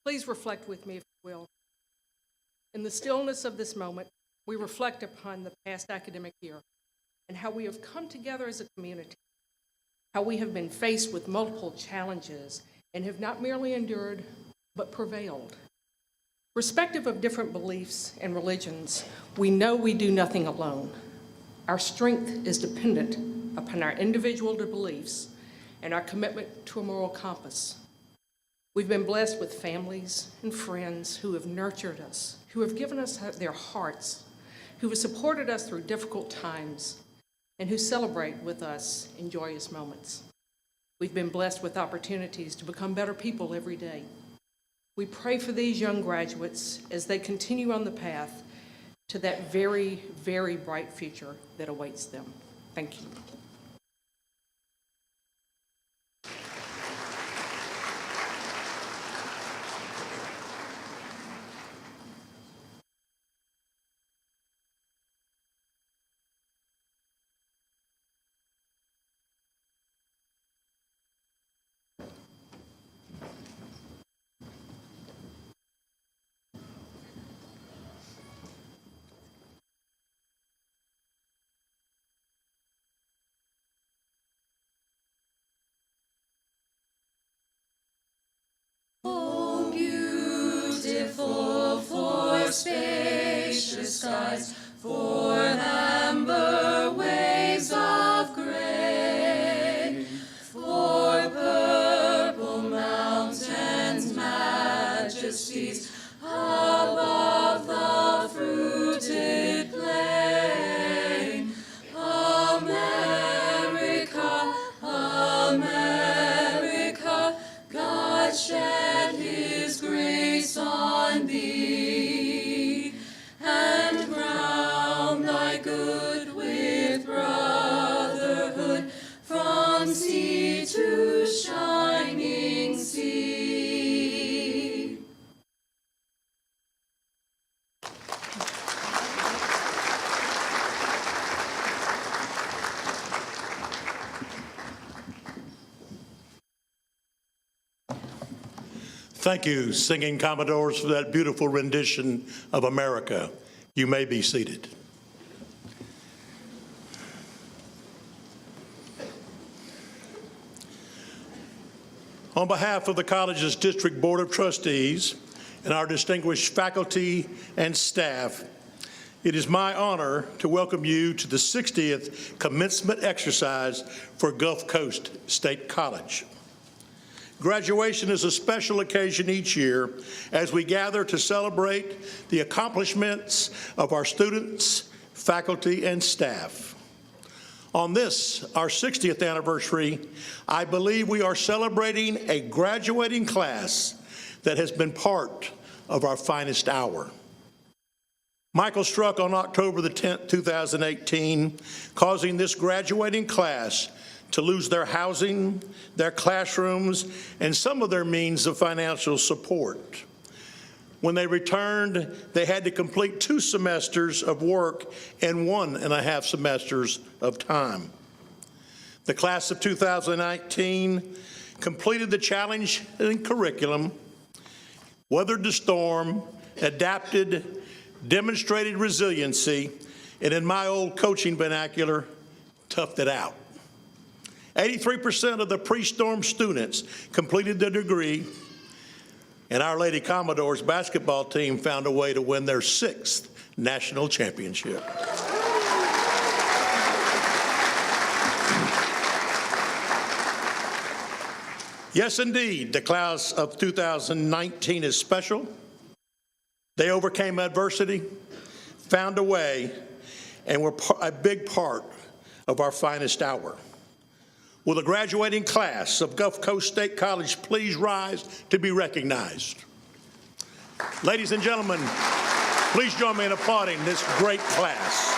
Please reflect with me, if you will. In the stillness of this moment, we reflect upon the past academic year and how we have come together as a community, how we have been faced with multiple challenges and have not merely endured, but prevailed. Respective of different beliefs and religions, we know we do nothing alone. Our strength is dependent upon our individual beliefs and our commitment to a moral compass. We've been blessed with families and friends who have nurtured us, who have given us their hearts, who have supported us through difficult times, and who celebrate with us in joyous moments. We've been blessed with opportunities to become better people every day. We pray for these young graduates as they continue on the path to that very, very bright future that awaits them. Thank you. Oh, beautiful for spacious skies, for amber waves of gray, for purple mountains' majesties above the fruited plain. America, America, God shed his grace on thee, and crown thy good with brotherhood from sea to shining sea. Thank you, singing Commodores, for that beautiful rendition of America. You may be seated. On behalf of the college's District Board of Trustees and our distinguished faculty and staff, it is my honor to welcome you to the 60th commencement exercise for Gulf Coast State College. Graduation is a special occasion each year as we gather to celebrate the accomplishments of our students, faculty, and staff. On this, our 60th anniversary, I believe we are celebrating a graduating class that has been part of our finest hour. Michael struck on October the 10th, 2018, causing this graduating class to lose their housing, their classrooms, and some of their means of financial support. When they returned, they had to complete 2 semesters of work and 1.5 semesters of time. The class of 2019 completed the challenge in curriculum, weathered the storm, adapted, demonstrated resiliency, and in my old coaching vernacular, toughed it out. 83% of the pre-storm students completed their degree, and Our Lady Commodores basketball team found a way to win their 6th national championship. Yes, indeed, the class of 2019 is special. They overcame adversity, found a way, and were a big part of our finest hour. Will the graduating class of Gulf Coast State College please rise to be recognized? Ladies and gentlemen, please join me in applauding this great class.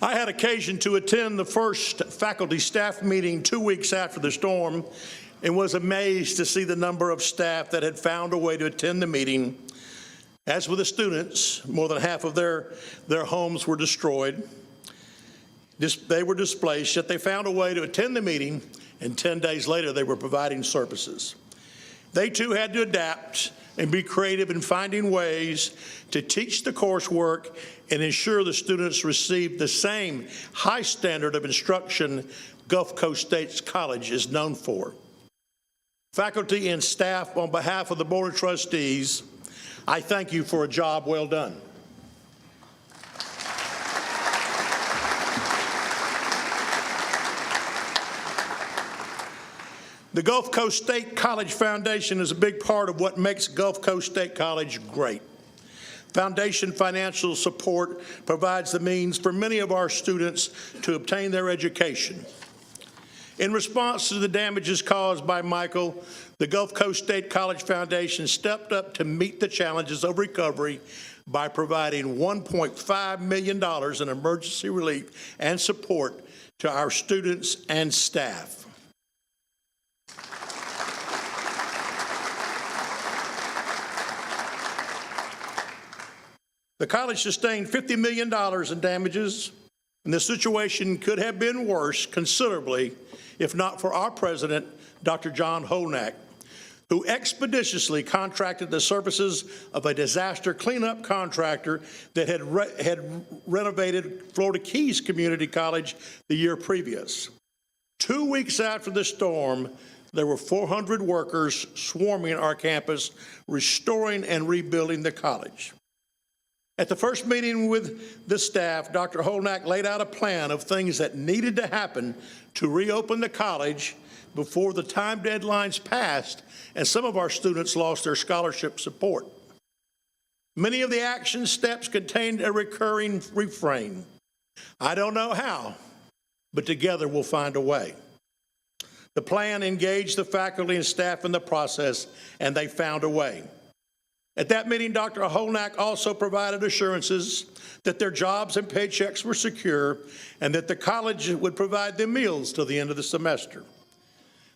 I had occasion to attend the first faculty staff meeting 2 weeks after the storm and was amazed to see the number of staff that had found a way to attend the meeting. As with the students, more than half of their homes were destroyed. They were displaced, yet they found a way to attend the meeting, and 10 days later they were providing services. They too had to adapt and be creative in finding ways to teach the coursework and ensure the students received the same high standard of instruction Gulf Coast State College is known for. Faculty and staff, on behalf of the Board of Trustees, I thank you for a job well done. The Gulf Coast State College Foundation is a big part of what makes Gulf Coast State College great. Foundation financial support provides the means for many of our students to obtain their education. In response to the damages caused by Michael, the Gulf Coast State College Foundation stepped up to meet the challenges of recovery by providing $1.5 million in emergency relief and support to our students and staff. The college sustained $50 million in damages, and the situation could have been worse considerably if not for our president, Dr. John Holnack, who expeditiously contracted the services of a disaster cleanup contractor that had renovated Florida Keys Community College the year previous. 2 weeks after the storm, there were 400 workers swarming our campus, restoring and rebuilding the college. At the first meeting with the staff, Dr. Holnack laid out a plan of things that needed to happen to reopen the college before the time deadlines passed and some of our students lost their scholarship support. Many of the action steps contained a recurring refrain: I don't know how, but together we'll find a way. The plan engaged the faculty and staff in the process, and they found a way. At that meeting, Dr. Holnack also provided assurances that their jobs and paychecks were secure and that the college would provide them meals till the end of the semester.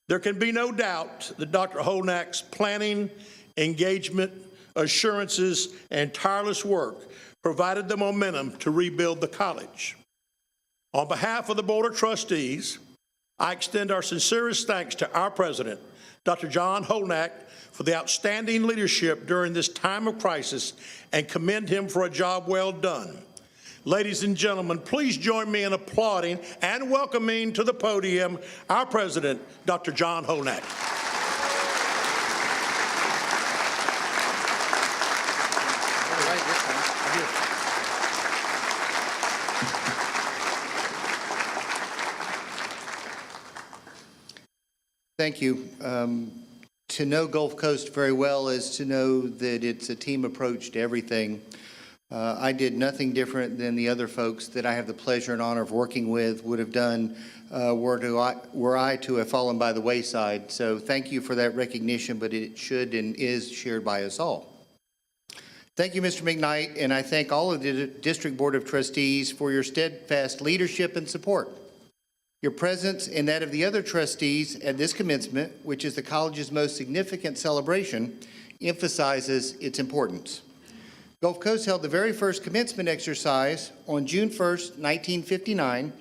There can be no doubt that Dr. Holnack's planning, engagement, assurances, and tireless work provided the momentum to rebuild the college. On behalf of the Board of Trustees, I extend our sincerest thanks to our president, Dr. John Holnack, for the outstanding leadership during this time of crisis and commend him for a job well done. Ladies and gentlemen, please join me in applauding and welcoming to the podium our president, Dr. John Holnack. Thank you. To know Gulf Coast very well is to know that it's a team approach to everything. I did nothing different than the other folks that I have the pleasure and honor of working with would have done were I to have fallen by the wayside. So thank you for that recognition, but it should and is shared by us all. Thank you, Mr. McKnight, and I thank all of the District Board of Trustees for your steadfast leadership and support. Your presence and that of the other trustees at this commencement, which is the college's most significant celebration, emphasizes its importance. Gulf Coast held the very first commencement exercise on June 1st, 1959,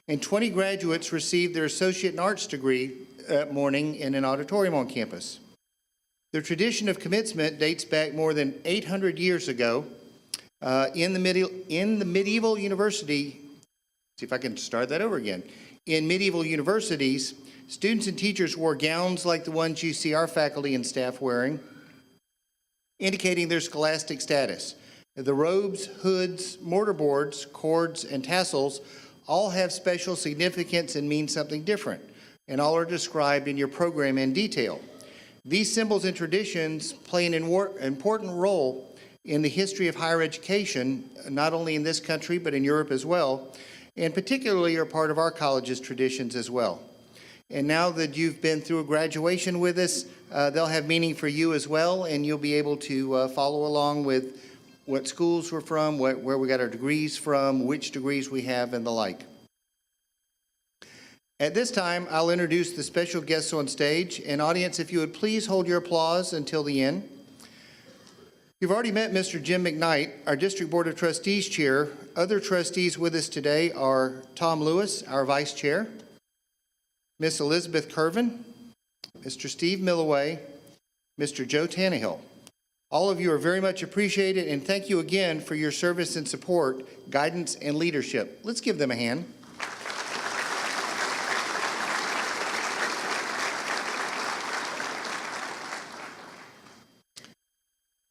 and 20 graduates received their Associate in Arts degree that morning in an auditorium on campus. The tradition of commencement dates back more than 800 years ago in the medieval university. See if I can start that over again. In medieval universities, students and teachers wore gowns like the ones you see our faculty and staff wearing, indicating their scholastic status. The robes, hoods, mortarboards, cords, and tassels all have special significance and mean something different, and all are described in your program in detail. These symbols and traditions play an important role in the history of higher education, not only in this country, but in Europe as well, and particularly are part of our college's traditions as well. And now that you've been through a graduation with us, they'll have meaning for you as well, and you'll be able to follow along with what schools we're from, where we got our degrees from, which degrees we have, and the like. At this time, I'll introduce the special guests on stage. And audience, if you would please hold your applause until the end. You've already met Mr. Jim McKnight, our District Board of Trustees Chair. Other trustees with us today are Tom Lewis, our Vice Chair, Miss Elizabeth Curvin, Mr. Steve Milloway, Mr. Joe Tannehill. All of you are very much appreciated, and thank you again for your service and support, guidance, and leadership. Let's give them a hand.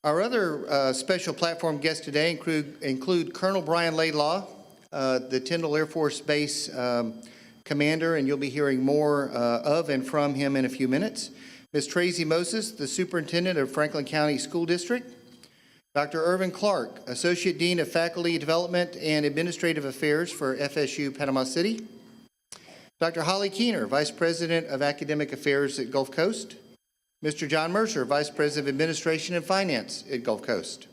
Our other special platform guests today include Colonel Brian Laidlaw, the Tyndall Air Force Base commander, and you'll be hearing more of and from him in a few minutes. Ms. Tracy Moses, the superintendent of Franklin County School District. Dr. Irvin Clark, Associate Dean of Faculty Development and Administrative Affairs for FSU Panama City. Dr. Holly Keener, Vice President of Academic Affairs at Gulf Coast. Mr. John Mercer, Vice President of Administration and Finance at Gulf Coast.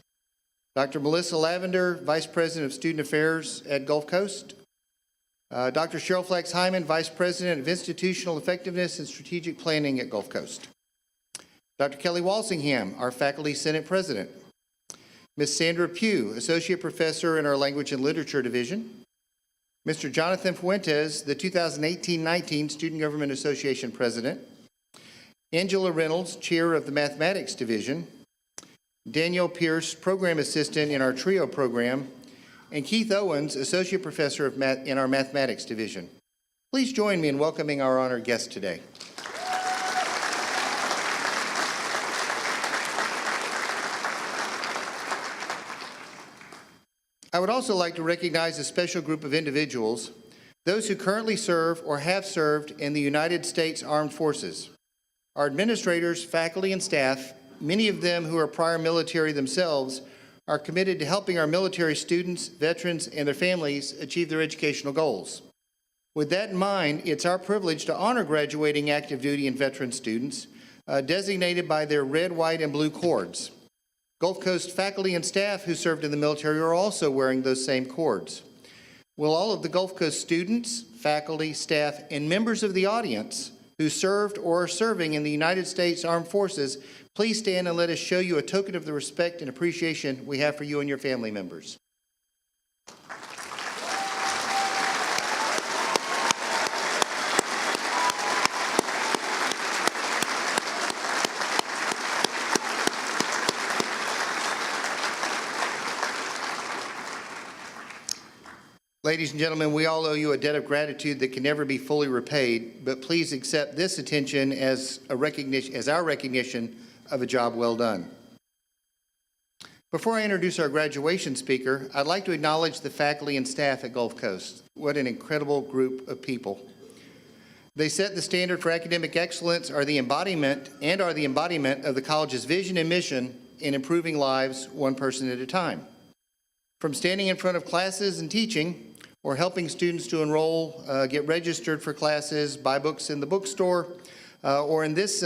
Dr. Melissa Lavender, Vice President of Student Affairs at Gulf Coast. Dr. Cheryl Flex Hyman, Vice President of Institutional Effectiveness and Strategic Planning at Gulf Coast. Dr. Kelly Walsingham, our Faculty Senate President. Ms. Sandra Pugh, Associate Professor in our Language and Literature Division. Mr. Jonathan Fuentes, the 2018-19 Student Government Association President. Angela Reynolds, Chair of the Mathematics Division. Danielle Pierce, Program Assistant in our TRIO program. And Keith Owens, Associate Professor in our Mathematics Division. Please join me in welcoming our honored guests today. I would also like to recognize a special group of individuals, those who currently serve or have served in the United States Armed Forces. Our administrators, faculty, and staff, many of them who are prior military themselves, are committed to helping our military students, veterans, and their families achieve their educational goals. With that in mind, it's our privilege to honor graduating active duty and veteran students designated by their red, white, and blue cords. Gulf Coast faculty and staff who served in the military are also wearing those same cords. Will all of the Gulf Coast students, faculty, staff, and members of the audience who served or are serving in the United States Armed Forces please stand and let us show you a token of the respect and appreciation we have for you and your family members. Ladies and gentlemen, we all owe you a debt of gratitude that can never be fully repaid, but please accept this attention as our recognition of a job well done. Before I introduce our graduation speaker, I'd like to acknowledge the faculty and staff at Gulf Coast. What an incredible group of people. They set the standard for academic excellence, are the embodiment of the college's vision and mission in improving lives one person at a time. From standing in front of classes and teaching, or helping students to enroll, get registered for classes, buy books in the bookstore, or in this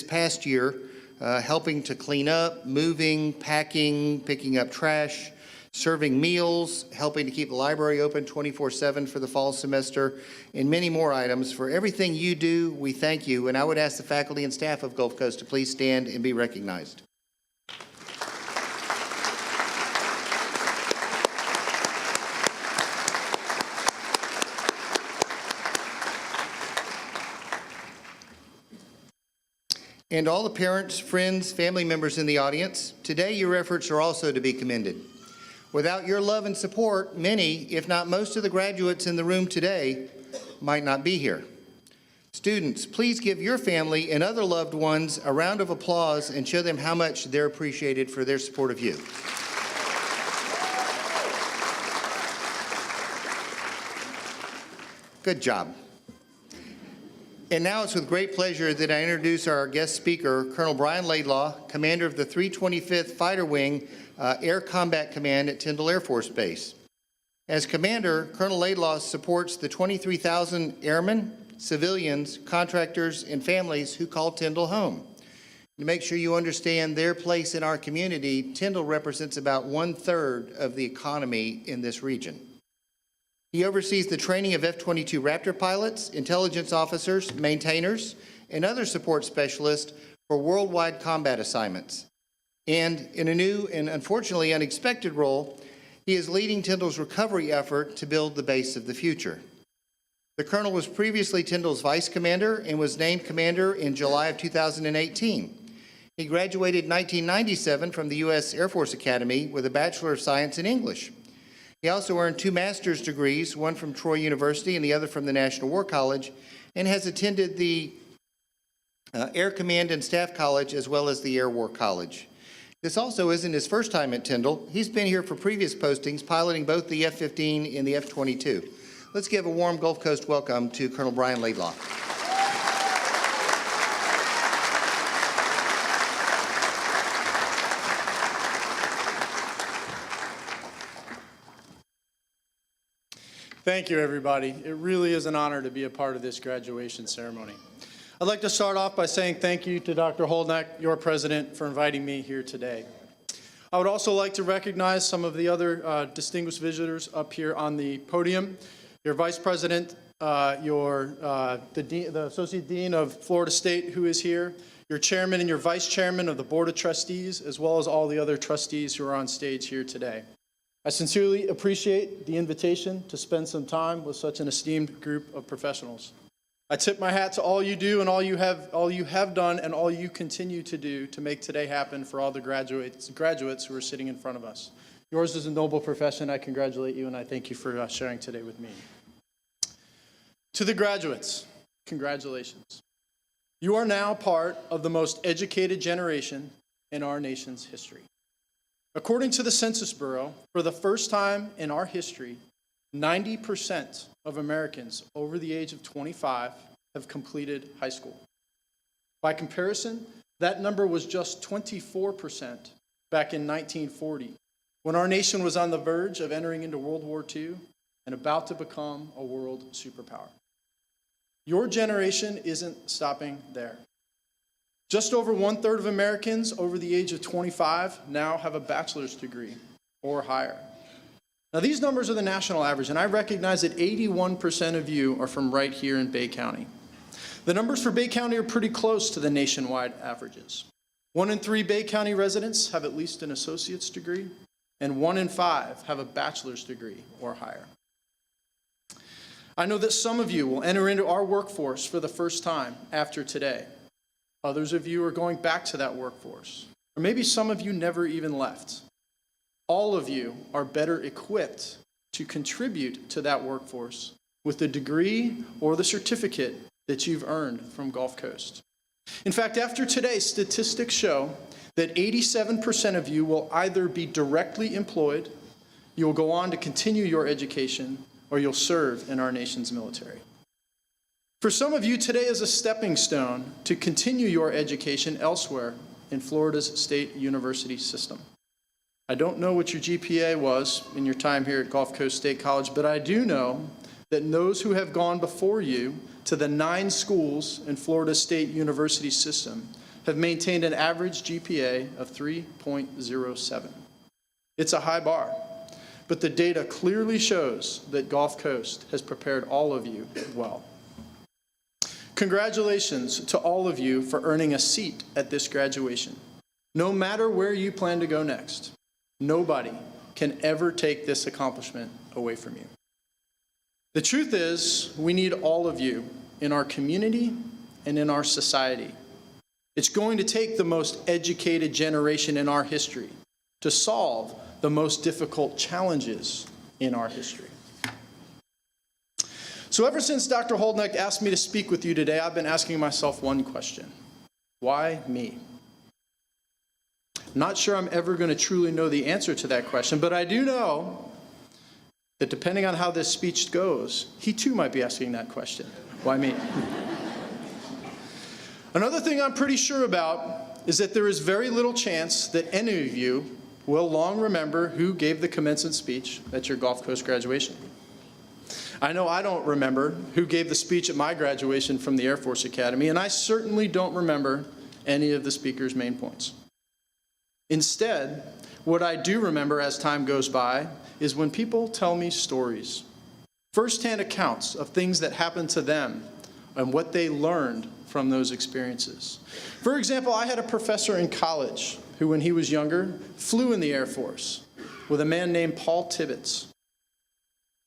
past year, helping to clean up, moving, packing, picking up trash, serving meals, helping to keep the library open 24/7 for the fall semester, and many more items. For everything you do, we thank you, and I would ask the faculty and staff of Gulf Coast to please stand and be recognized. And all the parents, friends, family members in the audience, today your efforts are also to be commended. Without your love and support, many, if not most of the graduates in the room today might not be here. Students, please give your family and other loved ones a round of applause and show them how much they're appreciated for their support of you. Good job. And now it's with great pleasure that I introduce our guest speaker, Colonel Brian Laidlaw, commander of the 325th Fighter Wing Air Combat Command at Tyndall Air Force Base. As commander, Colonel Laidlaw supports the 23,000 airmen, civilians, contractors, and families who call Tyndall home. To make sure you understand their place in our community, Tyndall represents about 1/3 of the economy in this region. He oversees the training of F-22 Raptor pilots, intelligence officers, maintainers, and other support specialists for worldwide combat assignments. And in a new and unfortunately unexpected role, he is leading Tyndall's recovery effort to build the base of the future. The Colonel was previously Tyndall's vice commander and was named commander in July of 2018. He graduated in 1997 from the U.S. Air Force Academy with a Bachelor of Science in English. He also earned 2 master's degrees, one from Troy University and the other from the National War College, and has attended the Air Command and Staff College as well as the Air War College. This also isn't his first time at Tyndall. He's been here for previous postings, piloting both the F-15 and the F-22. Let's give a warm Gulf Coast welcome to Colonel Brian Laidlaw. Thank you, everybody. It really is an honor to be a part of this graduation ceremony. I'd like to start off by saying thank you to Dr. Holdneck, your president, for inviting me here today. I would also like to recognize some of the other distinguished visitors up here on the podium. Your vice president, the associate dean of Florida State, who is here, your chairman and your vice chairman of the board of trustees, as well as all the other trustees who are on stage here today. I sincerely appreciate the invitation to spend some time with such an esteemed group of professionals. I tip my hat to all you do and all you have done and all you continue to do to make today happen for all the graduates who are sitting in front of us. Yours is a noble profession. I congratulate you and I thank you for sharing today with me. To the graduates, congratulations. You are now part of the most educated generation in our nation's history. According to the Census Bureau, for the first time in our history, 90% of Americans over the age of 25 have completed high school. By comparison, that number was just 24% back in 1940, when our nation was on the verge of entering into World War II and about to become a world superpower. Your generation isn't stopping there. Just over 1/3 of Americans over the age of 25 now have a bachelor's degree or higher. Now, these numbers are the national average, and I recognize that 81% of you are from right here in Bay County. The numbers for Bay County are pretty close to the nationwide averages. 1 in 3 Bay County residents have at least an associate's degree, and 1 in 5 have a bachelor's degree or higher. I know that some of you will enter into our workforce for the first time after today. Others of you are going back to that workforce, or maybe some of you never even left. All of you are better equipped to contribute to that workforce with the degree or the certificate that you've earned from Gulf Coast. In fact, after today, statistics show that 87% of you will either be directly employed, you will go on to continue your education, or you'll serve in our nation's military. For some of you, today is a stepping stone to continue your education elsewhere in Florida's state university system. I don't know what your GPA was in your time here at Gulf Coast State College, but I do know that those who have gone before you to the 9 schools in Florida State University system have maintained an average GPA of 3.07. It's a high bar, but the data clearly shows that Gulf Coast has prepared all of you well. Congratulations to all of you for earning a seat at this graduation. No matter where you plan to go next, nobody can ever take this accomplishment away from you. The truth is, we need all of you in our community and in our society. It's going to take the most educated generation in our history to solve the most difficult challenges in our history. So ever since Dr. Holdneck asked me to speak with you today, I've been asking myself one question: why me? Not sure I'm ever going to truly know the answer to that question, but I do know that depending on how this speech goes, he too might be asking that question. Why me? Another thing I'm pretty sure about is that there is very little chance that any of you will long remember who gave the commencement speech at your Gulf Coast graduation. I know I don't remember who gave the speech at my graduation from the Air Force Academy, and I certainly don't remember any of the speaker's main points. Instead, what I do remember as time goes by is when people tell me stories, firsthand accounts of things that happened to them and what they learned from those experiences. For example, I had a professor in college who, when he was younger, flew in the Air Force with a man named Paul Tibbets.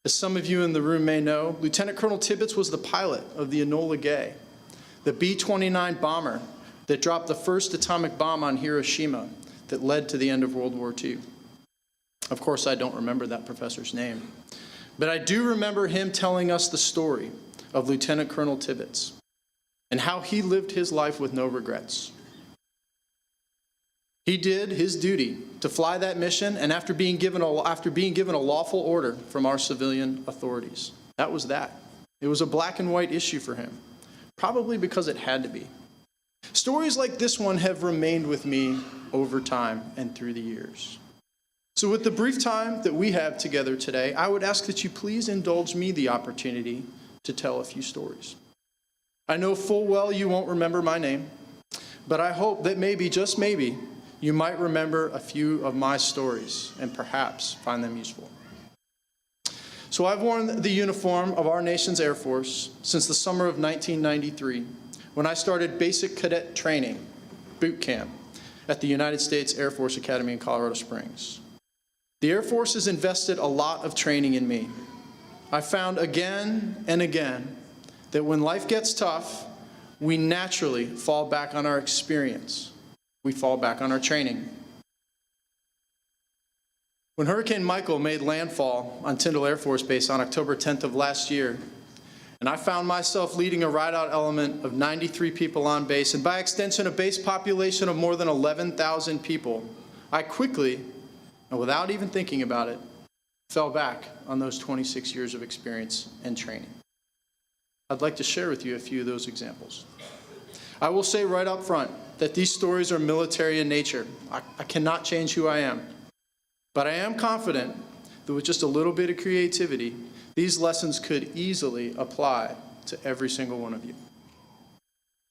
As some of you in the room may know, Lieutenant Colonel Tibbets was the pilot of the Enola Gay, the B-29 bomber that dropped the first atomic bomb on Hiroshima that led to the end of World War II. Of course, I don't remember that professor's name, but I do remember him telling us the story of Lieutenant Colonel Tibbets and how he lived his life with no regrets. He did his duty to fly that mission, and after being given a lawful order from our civilian authorities. That was that. It was a black and white issue for him, probably because it had to be. Stories like this one have remained with me over time and through the years. So with the brief time that we have together today, I would ask that you please indulge me the opportunity to tell a few stories. I know full well you won't remember my name, but I hope that maybe, just maybe, you might remember a few of my stories and perhaps find them useful. So I've worn the uniform of our nation's Air Force since the summer of 1993, when I started basic cadet training, boot camp, at the United States Air Force Academy in Colorado Springs. The Air Force has invested a lot of training in me. I found again and again that when life gets tough, we naturally fall back on our experience. We fall back on our training. When Hurricane Michael made landfall on Tyndall Air Force Base on October 10th of last year, and I found myself leading a ride-out element of 93 people on base, and by extension a base population of more than 11,000 people, I quickly, and without even thinking about it, fell back on those 26 years of experience and training. I'd like to share with you a few of those examples. I will say right up front that these stories are military in nature. I cannot change who I am. But I am confident that with just a little bit of creativity, these lessons could easily apply to every single one of you.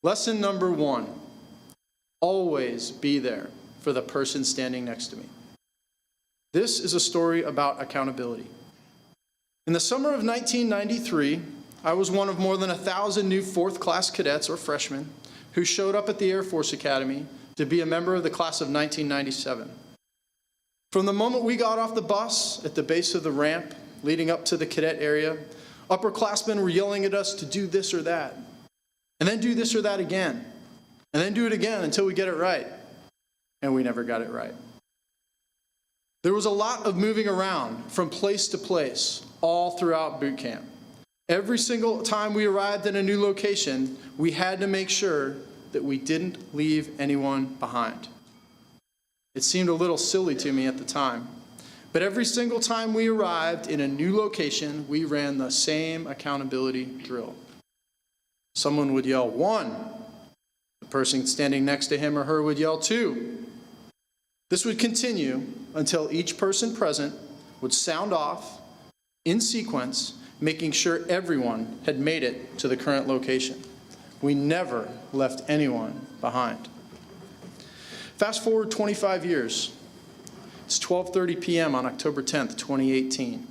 Lesson number 1, always be there for the person standing next to me. This is a story about accountability. In the summer of 1993, I was one of more than 1,000 new 4th class cadets or freshmen who showed up at the Air Force Academy to be a member of the class of 1997. From the moment we got off the bus at the base of the ramp leading up to the cadet area, upperclassmen were yelling at us to do this or that, and then do this or that again, and then do it again until we get it right. And we never got it right. There was a lot of moving around from place to place all throughout boot camp. Every single time we arrived in a new location, we had to make sure that we didn't leave anyone behind. It seemed a little silly to me at the time, but every single time we arrived in a new location, we ran the same accountability drill. Someone would yell 1. The person standing next to him or her would yell 2. This would continue until each person present would sound off in sequence, making sure everyone had made it to the current location. We never left anyone behind. Fast forward 25 years. It's 12:30 p.m. on October 10th, 2018.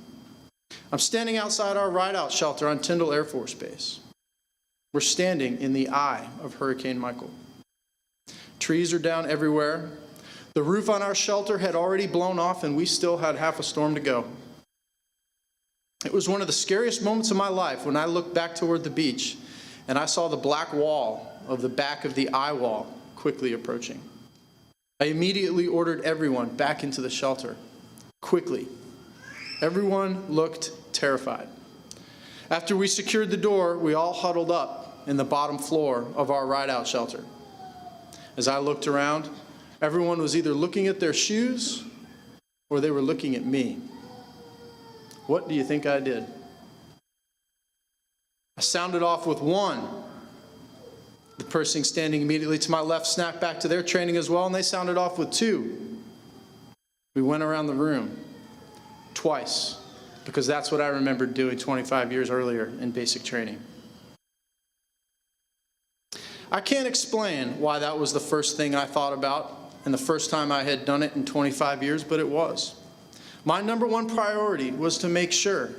I'm standing outside our ride-out shelter on Tyndall Air Force Base. We're standing in the eye of Hurricane Michael. Trees are down everywhere. The roof on our shelter had already blown off, and we still had half a storm to go. It was one of the scariest moments of my life when I looked back toward the beach and I saw the black wall of the back of the eye wall quickly approaching. I immediately ordered everyone back into the shelter, quickly. Everyone looked terrified. After we secured the door, we all huddled up in the bottom floor of our ride-out shelter. As I looked around, everyone was either looking at their shoes or they were looking at me. What do you think I did? I sounded off with 1. The person standing immediately to my left snapped back to their training as well, and they sounded off with 2. We went around the room twice, because that's what I remembered doing 25 years earlier in basic training. I can't explain why that was the first thing I thought about and the first time I had done it in 25 years, but it was. My number 1 priority was to make sure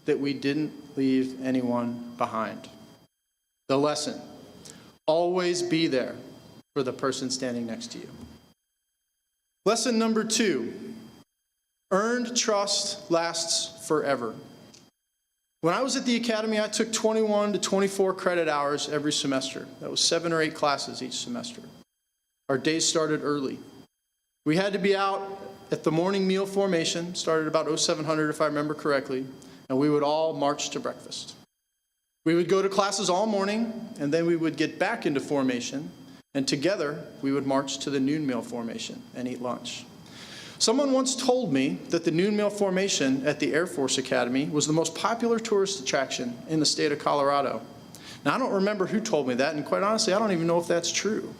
that we didn't leave anyone behind. The lesson: always be there for the person standing next to you. Lesson number 2, earned trust lasts forever. When I was at the academy, I took 21 to 24 credit hours every semester. That was 7 or 8 classes each semester. Our days started early. We had to be out at the morning meal formation, started about 0700 if I remember correctly, and we would all march to breakfast. We would go to classes all morning, and then we would get back into formation, and together we would march to the noon meal formation and eat lunch. Someone once told me that the noon meal formation at the Air Force Academy was the most popular tourist attraction in the state of Colorado. Now, I don't remember who told me that, and quite honestly, I don't even know if that's true,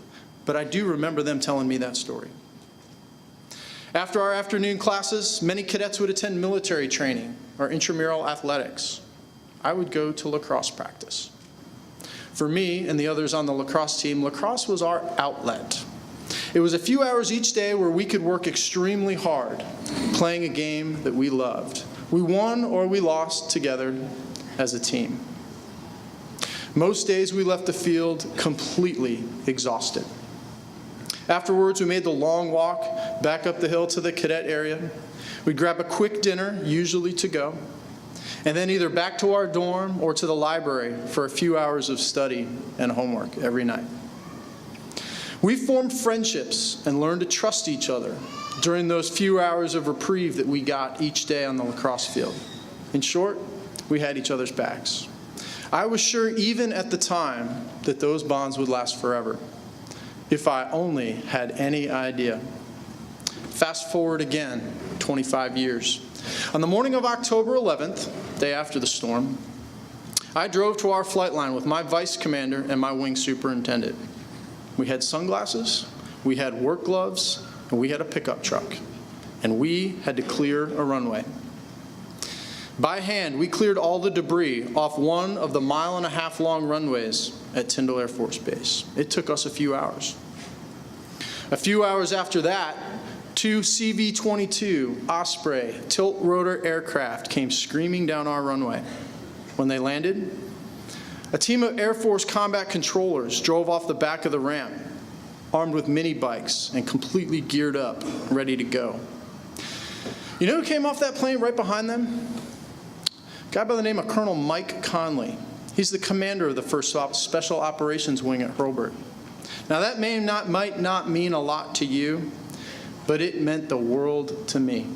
but I do remember them telling me that story. After our afternoon classes, many cadets would attend military training or intramural athletics. I would go to lacrosse practice. For me and the others on the lacrosse team, lacrosse was our outlet. It was a few hours each day where we could work extremely hard, playing a game that we loved. We won or we lost together as a team. Most days we left the field completely exhausted. Afterwards, we made the long walk back up the hill to the cadet area. We'd grab a quick dinner, usually to go, and then either back to our dorm or to the library for a few hours of study and homework every night. We formed friendships and learned to trust each other during those few hours of reprieve that we got each day on the lacrosse field. In short, we had each other's backs. I was sure even at the time that those bonds would last forever, if I only had any idea. Fast forward again, 25 years. On the morning of October 11th, day after the storm, I drove to our flight line with my vice commander and my wing superintendent. We had sunglasses, we had work gloves, and we had a pickup truck. And we had to clear a runway. By hand, we cleared all the debris off one of the 1.5 mile long runways at Tyndall Air Force Base. It took us a few hours. A few hours after that, 2 CV-22 Osprey tilt-rotor aircraft came screaming down our runway. When they landed, a team of Air Force combat controllers drove off the back of the ramp, armed with mini bikes and completely geared up, ready to go. You know who came off that plane right behind them? A guy by the name of Colonel Mike Conley. He's the commander of the 1st Special Operations Wing at Hurlburt. Now that might not mean a lot to you, but it meant the world to me.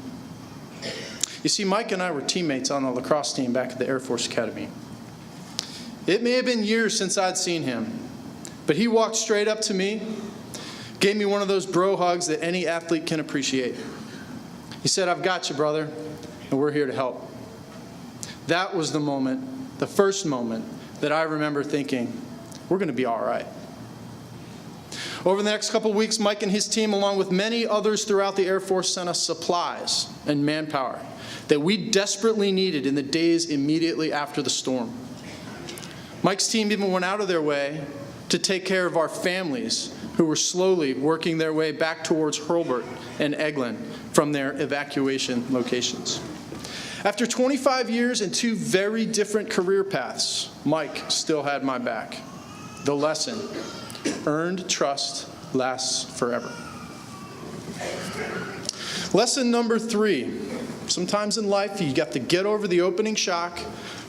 You see, Mike and I were teammates on the lacrosse team back at the Air Force Academy. It may have been years since I'd seen him, but he walked straight up to me, gave me one of those bro hugs that any athlete can appreciate. He said, "I've got you, brother, and we're here to help." That was the moment, the first moment, that I remember thinking, we're going to be all right. Over the next couple of weeks, Mike and his team, along with many others throughout the Air Force, sent us supplies and manpower that we desperately needed in the days immediately after the storm. Mike's team even went out of their way to take care of our families who were slowly working their way back towards Hurlburt and Eglin from their evacuation locations. After 25 years and 2 very different career paths, Mike still had my back. The lesson: earned trust lasts forever. Lesson number 3. Sometimes in life, you got to get over the opening shock,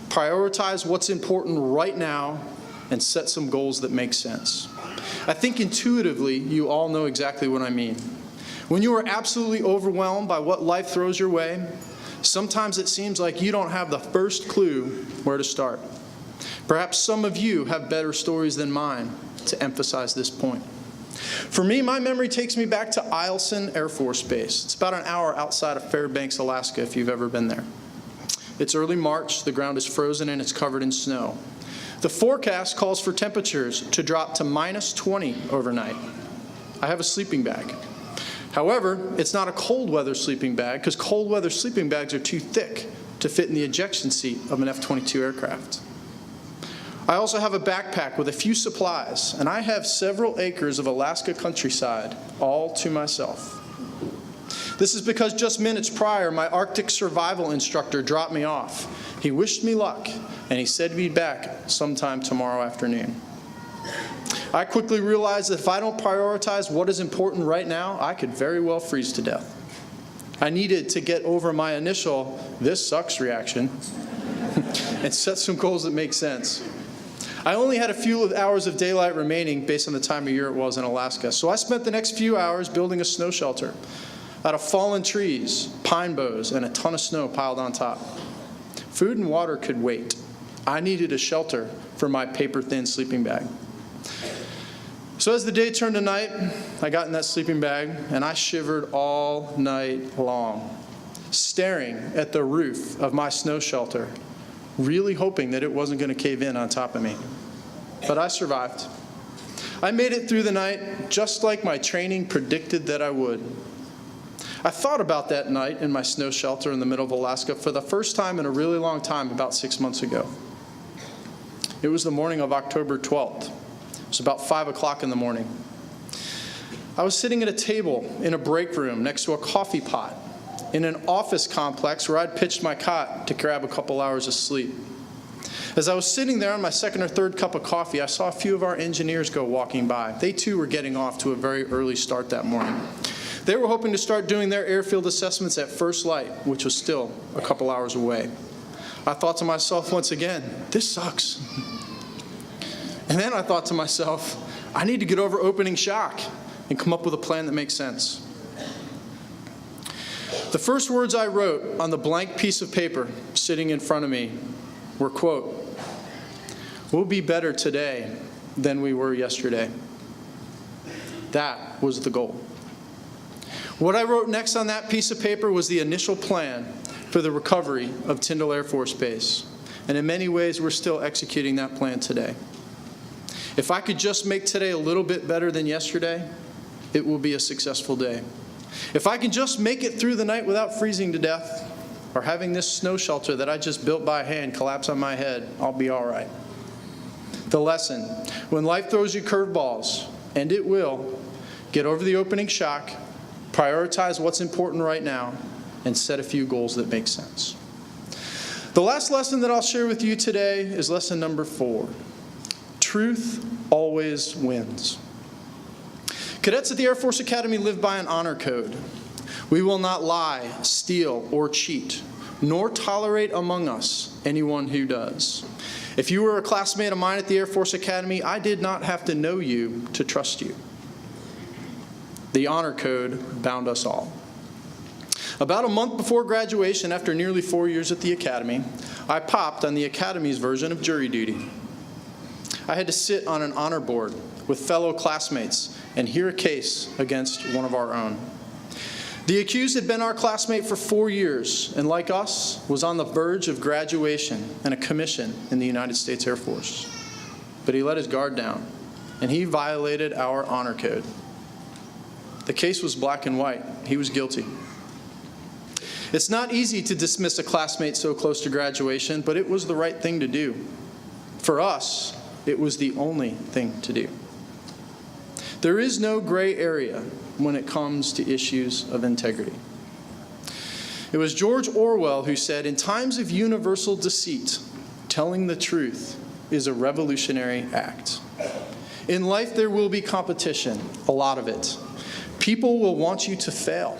prioritize what's important right now, and set some goals that make sense. I think intuitively, you all know exactly what I mean. When you are absolutely overwhelmed by what life throws your way, sometimes it seems like you don't have the first clue where to start. Perhaps some of you have better stories than mine to emphasize this point. For me, my memory takes me back to Eielson Air Force Base. It's about an hour outside of Fairbanks, Alaska, if you've ever been there. It's early March, the ground is frozen and it's covered in snow. The forecast calls for temperatures to drop to -20 overnight. I have a sleeping bag. However, it's not a cold weather sleeping bag because cold weather sleeping bags are too thick to fit in the ejection seat of an F-22 aircraft. I also have a backpack with a few supplies, and I have several acres of Alaska countryside all to myself. This is because just minutes prior, my Arctic survival instructor dropped me off. He wished me luck, and he said he'd be back sometime tomorrow afternoon. I quickly realized that if I don't prioritize what is important right now, I could very well freeze to death. I needed to get over my initial "this sucks" reaction and set some goals that make sense. I only had a few hours of daylight remaining based on the time of year it was in Alaska, so I spent the next few hours building a snow shelter out of fallen trees, pine boughs, and a ton of snow piled on top. Food and water could wait. I needed a shelter for my paper-thin sleeping bag. So as the day turned to night, I got in that sleeping bag, and I shivered all night long, staring at the roof of my snow shelter, really hoping that it wasn't going to cave in on top of me. But I survived. I made it through the night just like my training predicted that I would. I thought about that night in my snow shelter in the middle of Alaska for the first time in a really long time, about 6 months ago. It was the morning of October 12th. It was about 5 o'clock in the morning. I was sitting at a table in a break room next to a coffee pot in an office complex where I'd pitched my cot to grab a couple hours of sleep. As I was sitting there on my second or third cup of coffee, I saw a few of our engineers go walking by. They too were getting off to a very early start that morning. They were hoping to start doing their airfield assessments at first light, which was still a couple hours away. I thought to myself once again, this sucks. And then I thought to myself, I need to get over opening shock and come up with a plan that makes sense. The first words I wrote on the blank piece of paper sitting in front of me were, quote, "We'll be better today than we were yesterday." That was the goal. What I wrote next on that piece of paper was the initial plan for the recovery of Tyndall Air Force Base. And in many ways, we're still executing that plan today. If I could just make today a little bit better than yesterday, it will be a successful day. If I can just make it through the night without freezing to death or having this snow shelter that I just built by hand collapse on my head, I'll be all right. The lesson: when life throws you curveballs, and it will, get over the opening shock, prioritize what's important right now, and set a few goals that make sense. The last lesson that I'll share with you today is lesson number 4. Truth always wins. Cadets at the Air Force Academy live by an honor code. We will not lie, steal, or cheat, nor tolerate among us anyone who does. If you were a classmate of mine at the Air Force Academy, I did not have to know you to trust you. The honor code bound us all. About a month before graduation, after nearly 4 years at the Academy, I popped on the Academy's version of jury duty. I had to sit on an honor board with fellow classmates and hear a case against one of our own. The accused had been our classmate for 4 years, and like us, was on the verge of graduation and a commission in the United States Air Force. But he let his guard down, and he violated our honor code. The case was black and white. He was guilty. It's not easy to dismiss a classmate so close to graduation, but it was the right thing to do. For us, it was the only thing to do. There is no gray area when it comes to issues of integrity. It was George Orwell who said, "In times of universal deceit, telling the truth is a revolutionary act." In life, there will be competition, a lot of it. People will want you to fail.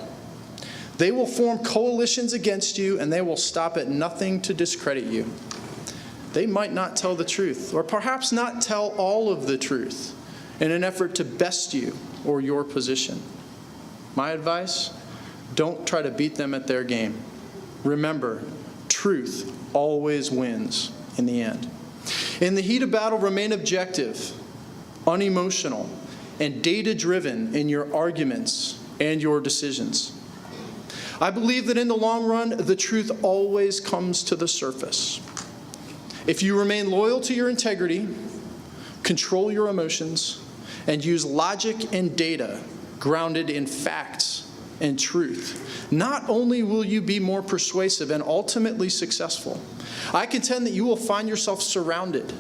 They will form coalitions against you, and they will stop at nothing to discredit you. They might not tell the truth, or perhaps not tell all of the truth, in an effort to best you or your position. My advice: don't try to beat them at their game. Remember, truth always wins in the end. In the heat of battle, remain objective, unemotional, and data-driven in your arguments and your decisions. I believe that in the long run, the truth always comes to the surface. If you remain loyal to your integrity, control your emotions, and use logic and data grounded in facts and truth, not only will you be more persuasive and ultimately successful, I contend that you will find yourself surrounded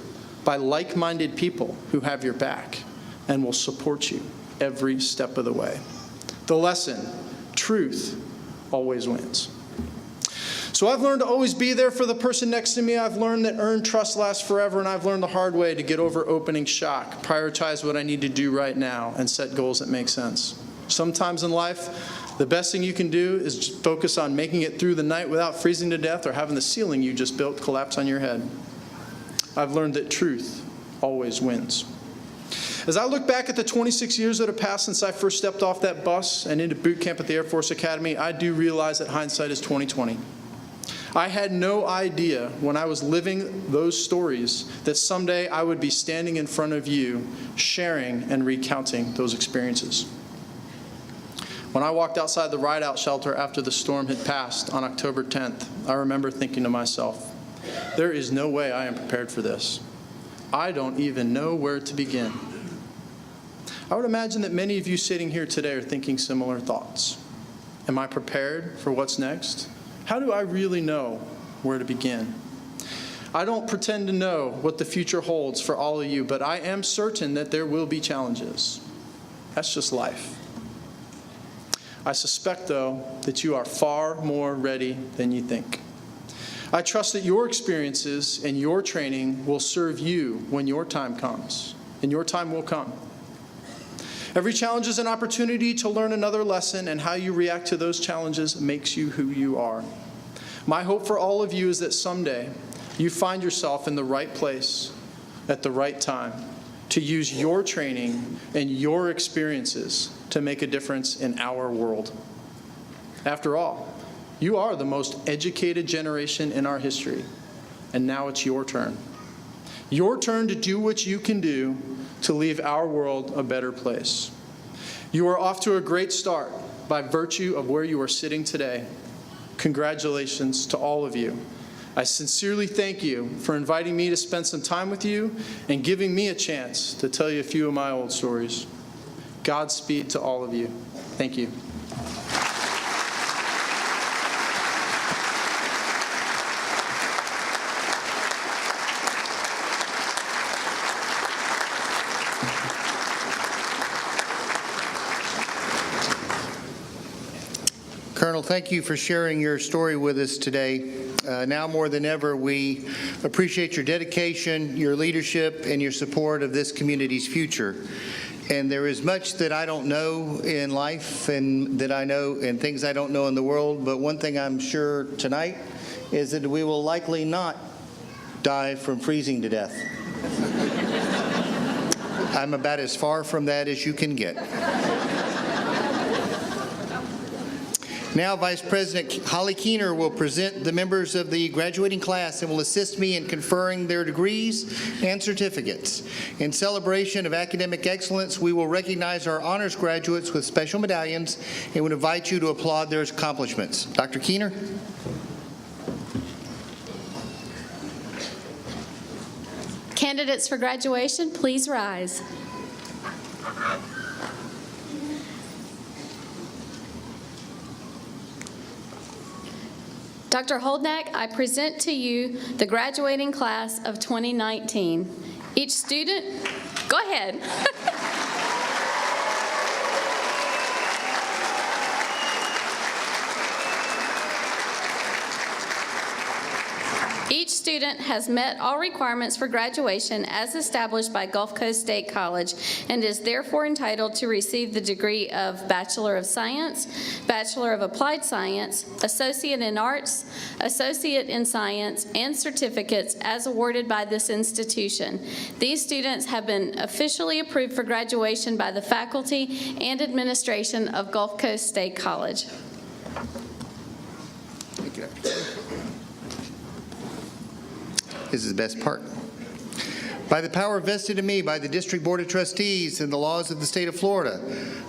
by like-minded people who have your back and will support you every step of the way. The lesson: truth always wins. So I've learned to always be there for the person next to me. I've learned that earned trust lasts forever, and I've learned the hard way to get over opening shock, prioritize what I need to do right now, and set goals that make sense. Sometimes in life, the best thing you can do is just focus on making it through the night without freezing to death or having the ceiling you just built collapse on your head. I've learned that truth always wins. As I look back at the 26 years that have passed since I first stepped off that bus and into boot camp at the Air Force Academy, I do realize that hindsight is 20/20. I had no idea when I was living those stories that someday I would be standing in front of you, sharing and recounting those experiences. When I walked outside the ride-out shelter after the storm had passed on October 10th, I remember thinking to myself, there is no way I am prepared for this. I don't even know where to begin. I would imagine that many of you sitting here today are thinking similar thoughts. Am I prepared for what's next? How do I really know where to begin? I don't pretend to know what the future holds for all of you, but I am certain that there will be challenges. That's just life. I suspect, though, that you are far more ready than you think. I trust that your experiences and your training will serve you when your time comes, and your time will come. Every challenge is an opportunity to learn another lesson, and how you react to those challenges makes you who you are. My hope for all of you is that someday you find yourself in the right place at the right time to use your training and your experiences to make a difference in our world. After all, you are the most educated generation in our history, and now it's your turn. Your turn to do what you can do to leave our world a better place. You are off to a great start by virtue of where you are sitting today. Congratulations to all of you. I sincerely thank you for inviting me to spend some time with you and giving me a chance to tell you a few of my old stories. Godspeed to all of you. Thank you. Colonel, thank you for sharing your story with us today. Now more than ever, we appreciate your dedication, your leadership, and your support of this community's future. And there is much that I don't know in life and that I know and things I don't know in the world, but one thing I'm sure tonight is that we will likely not die from freezing to death. I'm about as far from that as you can get. Now, Vice President Holly Keener will present the members of the graduating class and will assist me in conferring their degrees and certificates. In celebration of academic excellence, we will recognize our honors graduates with special medallions and would invite you to applaud their accomplishments. Dr. Keener. Candidates for graduation, please rise. Dr. Holdnack, I present to you the graduating class of 2019. Each student, go ahead. Each student has met all requirements for graduation as established by Gulf Coast State College and is therefore entitled to receive the degree of Bachelor of Science, Bachelor of Applied Science, Associate in Arts, Associate in Science, and certificates as awarded by this institution. These students have been officially approved for graduation by the faculty and administration of Gulf Coast State College. Thank you. This is the best part. By the power vested in me by the District Board of Trustees and the laws of the state of Florida,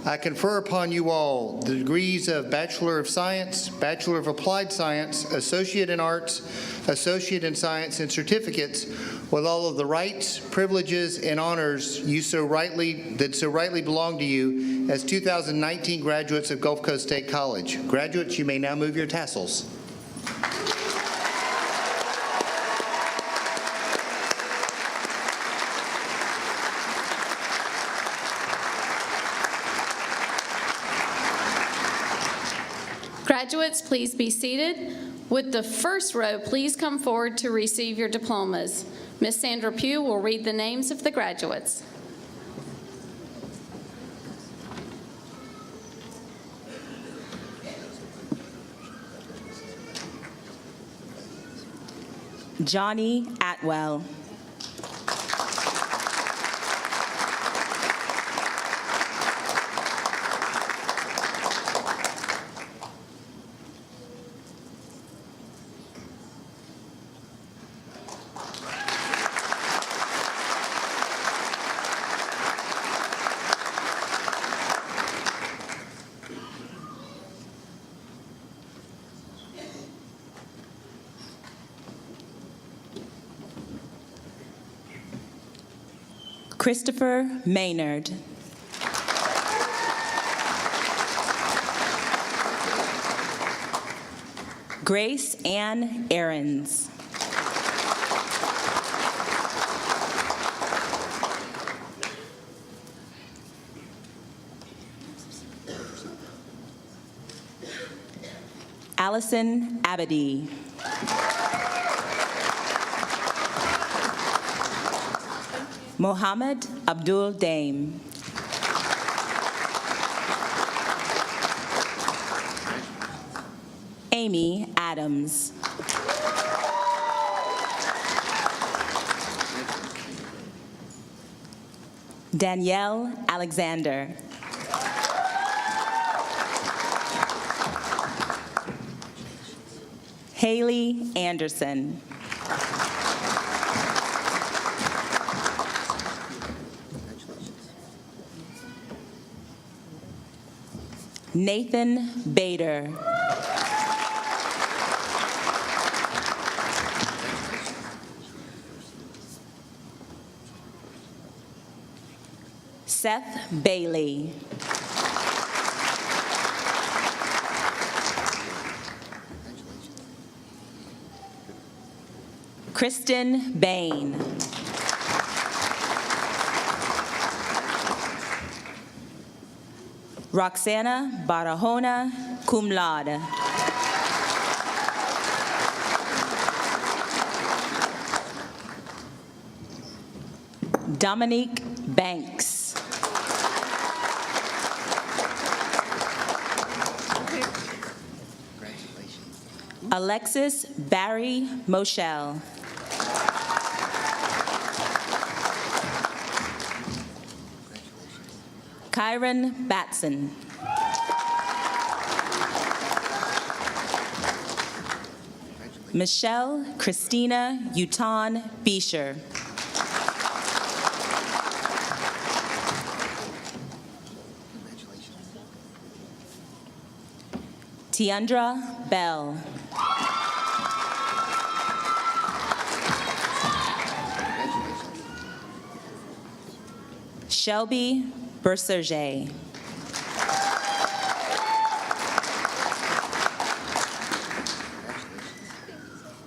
I confer upon you all the degrees of Bachelor of Science, Bachelor of Applied Science, Associate in Arts, Associate in Science, and certificates with all of the rights, privileges, and honors that so rightly belong to you as 2019 graduates of Gulf Coast State College. Graduates, you may now move your tassels. Graduates, please be seated. Would the first row please come forward to receive your diplomas? Ms. Sandra Pugh will read the names of the graduates. Johnny Atwell. Christopher Maynard. Grace Ann Aarons. Allison Abadi. Mohammed Abdul Dame. Amy Adams. Danielle Alexander. Haley Anderson. Nathan Bader. Seth Bailey. Kristen Bain. Roxana Barahona, cum laude. Dominique Banks. Alexis Barry Moschel. Kyron Batson. Michelle Christina Uton Beecher. Tiandra Bell. Shelby Berserger.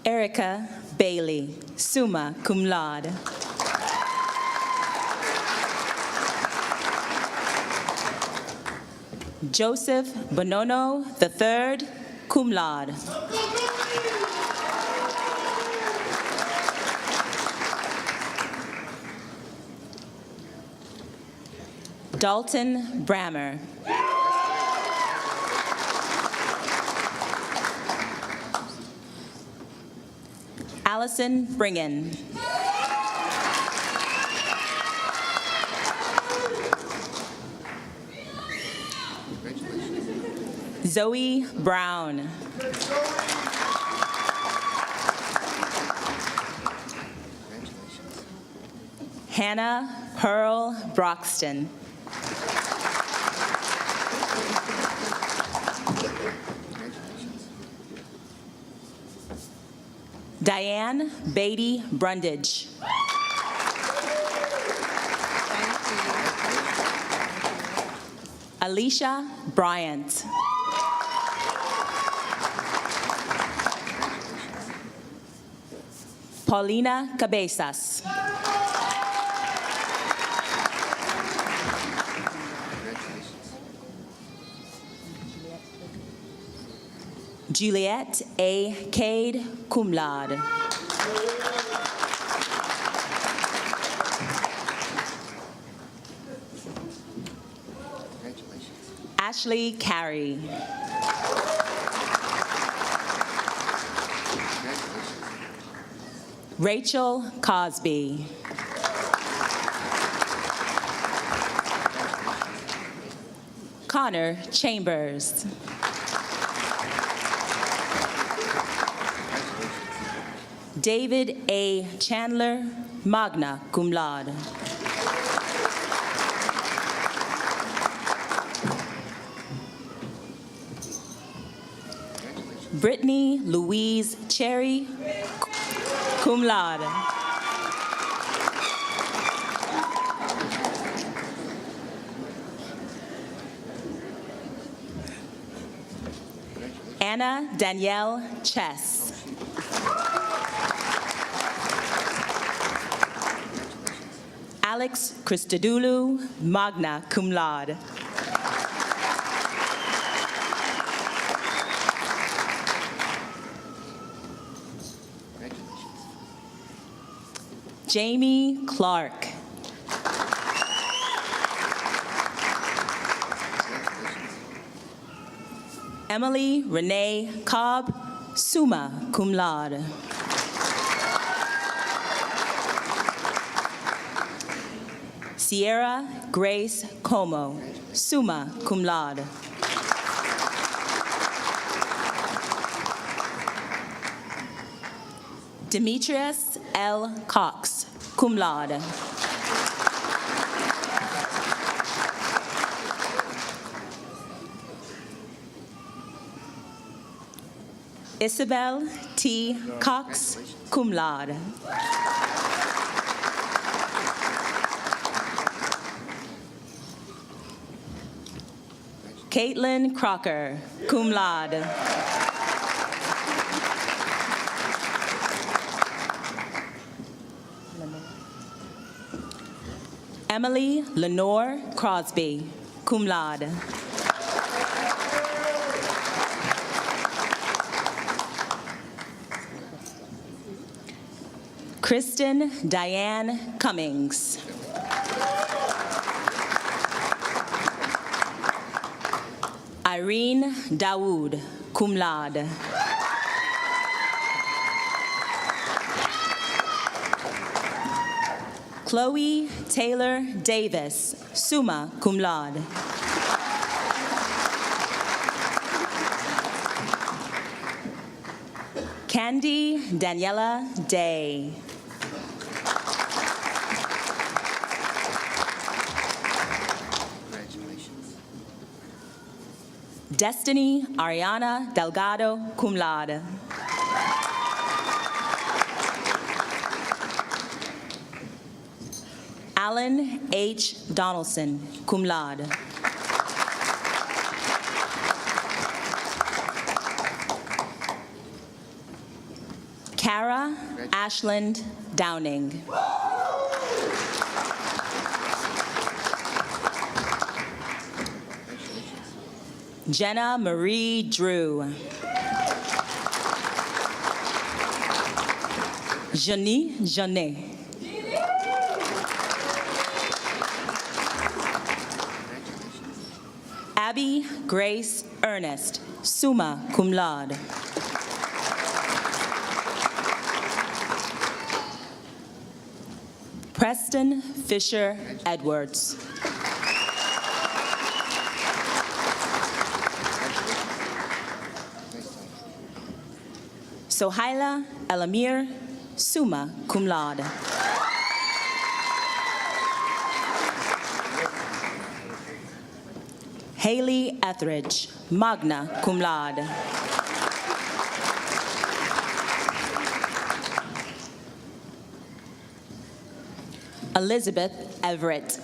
Erica Bailey, summa cum laude. Joseph Bonono III, cum laude. Dalton Brammer. Allison Bringen. Zoe Brown. Hannah Pearl Broxton. Diane Beatty Brundage. Alicia Bryant. Paulina Cabezas. Juliet A. Cade, cum laude. Ashley Carey. Rachel Cosby. Connor Chambers. David A. Chandler, magna cum laude. Brittany Louise Cherry, cum laude. Anna Danielle Chess. Alex Christodoulou, magna cum laude. Jamie Clark. Emily Renee Cobb, summa cum laude. Sierra Grace Como, summa cum laude. Demetrius L. Cox, cum laude. Isabel T. Cox, cum laude. Caitlin Crocker, cum laude. Emily Lenore Crosby, cum laude. Kristen Diane Cummings. Irene Dawood, cum laude. Chloe Taylor Davis, summa cum laude. Candy Daniela Day. Destiny Ariana Delgado, cum laude. Alan H. Donaldson, cum laude. Kara Ashland Downing. Jenna Marie Drew. Janie Janet. Abby Grace Ernest, summa cum laude. Preston Fisher Edwards. Sohaila Elamir, summa cum laude. Haley Etheridge, magna cum laude. Elizabeth Everett.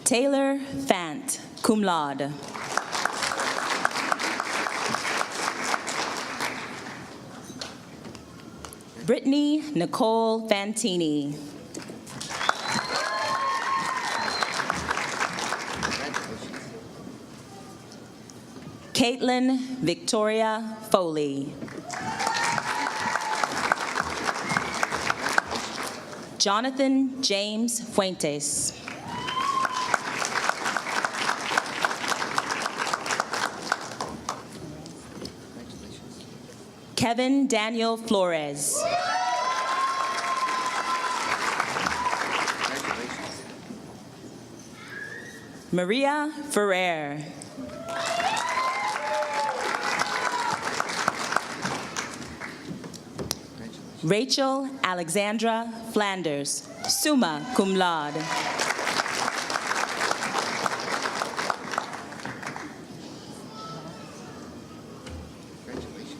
Taylor Fant, cum laude. Brittany Nicole Fantini. Caitlin Victoria Foley. Jonathan James Fuentes. Kevin Daniel Flores. Maria Ferrer. Rachel Alexandra Flanders, summa cum laude.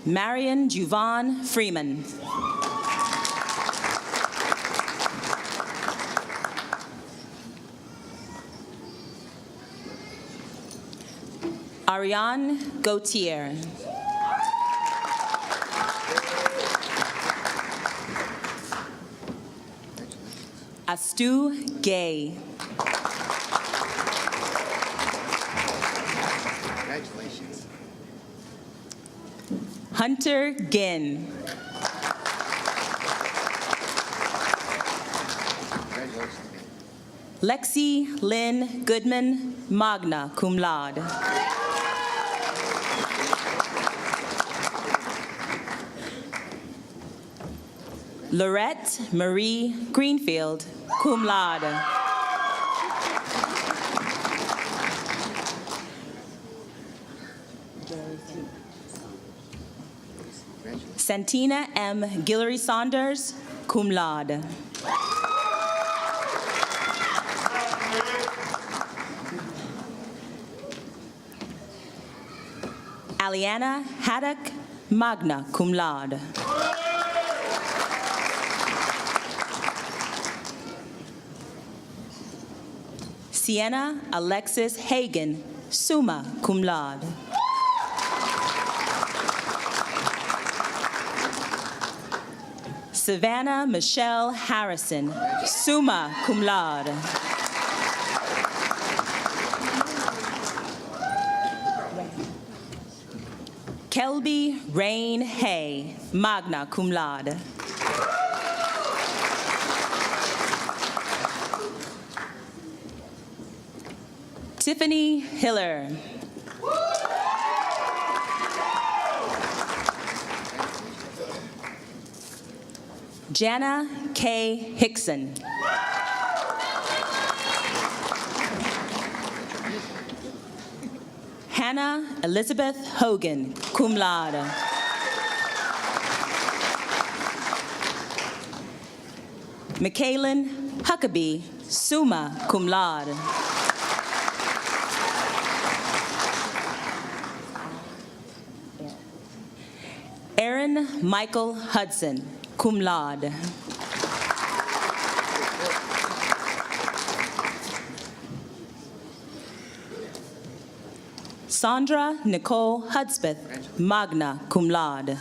Marion Juvan Freeman. Ariane Gauthier. Astu Gay. Congratulations. Hunter Ginn. Congratulations. Lexi Lynn Goodman, magna cum laude. Lorette Marie Greenfield, cum laude. Santina M. Guillory Saunders, cum laude. Aliana Haddock, magna cum laude. Sienna Alexis Hagan, summa cum laude. Savannah Michelle Harrison, summa cum laude. Kelby Rain Hay, magna cum laude. Tiffany Hiller. Jana K. Hickson. Hannah Elizabeth Hogan, cum laude. Michaelin Huckabee, summa cum laude. Aaron Michael Hudson, cum laude. Sandra Nicole Hudspeth, magna cum laude.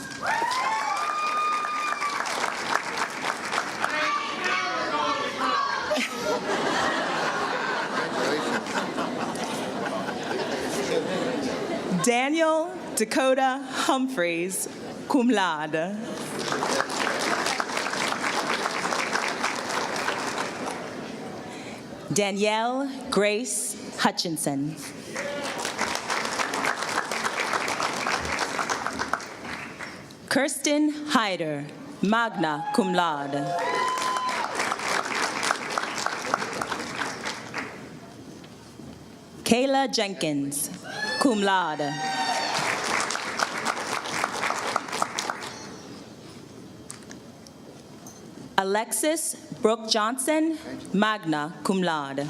Daniel Dakota Humphreys, cum laude. Danielle Grace Hutchinson. Kirsten Hyder, magna cum laude. Kayla Jenkins, cum laude. Alexis Brooke Johnson, magna cum laude.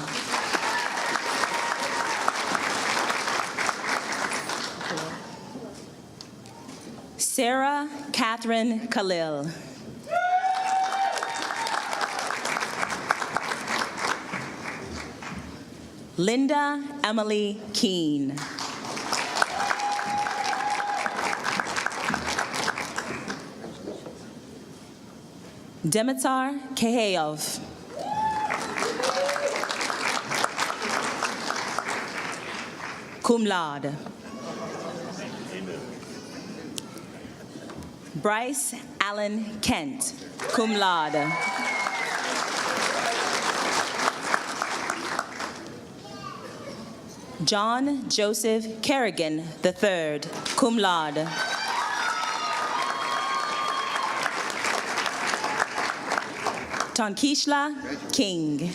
Sarah Catherine Khalil. Linda Emily Keene. Dimitar Keheov. Cum laude. Bryce Allen Kent, cum laude. John Joseph Kerrigan III, cum laude. Tonkishla King.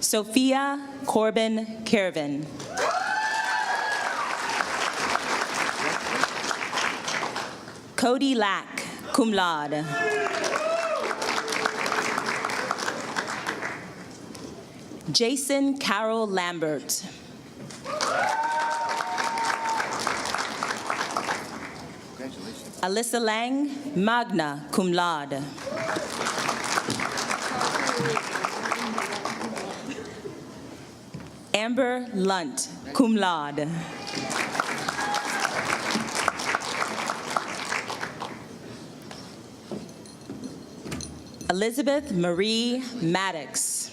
Sophia Corbin Kervin. Cody Lack, cum laude. Jason Carroll Lambert. Alyssa Lang, magna cum laude. Amber Lunt, cum laude. Elizabeth Marie Maddox.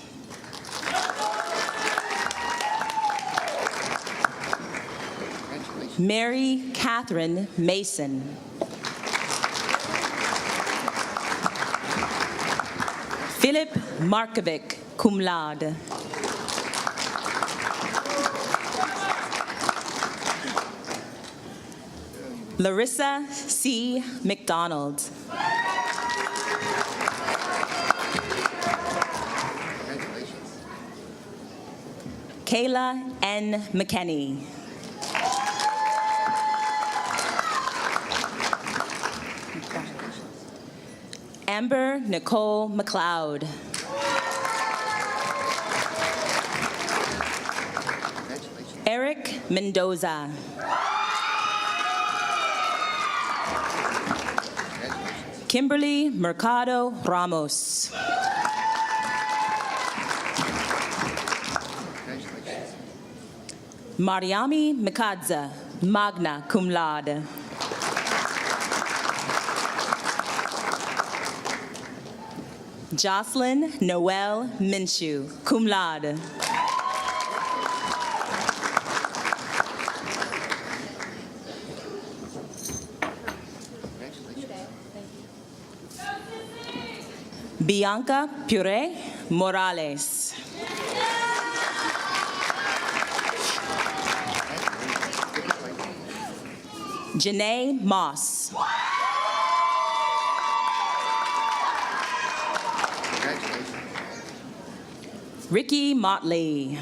Mary Catherine Mason. Philip Markovic, cum laude. Larissa C. McDonald. Kayla N. McKenney. Amber Nicole McLeod. Eric Mendoza. Kimberly Mercado Ramos. Mariami Mikadza, magna cum laude. Jocelyn Noel Minshew, cum laude. Bianca Pure Morales. Janae Moss. Ricky Motley.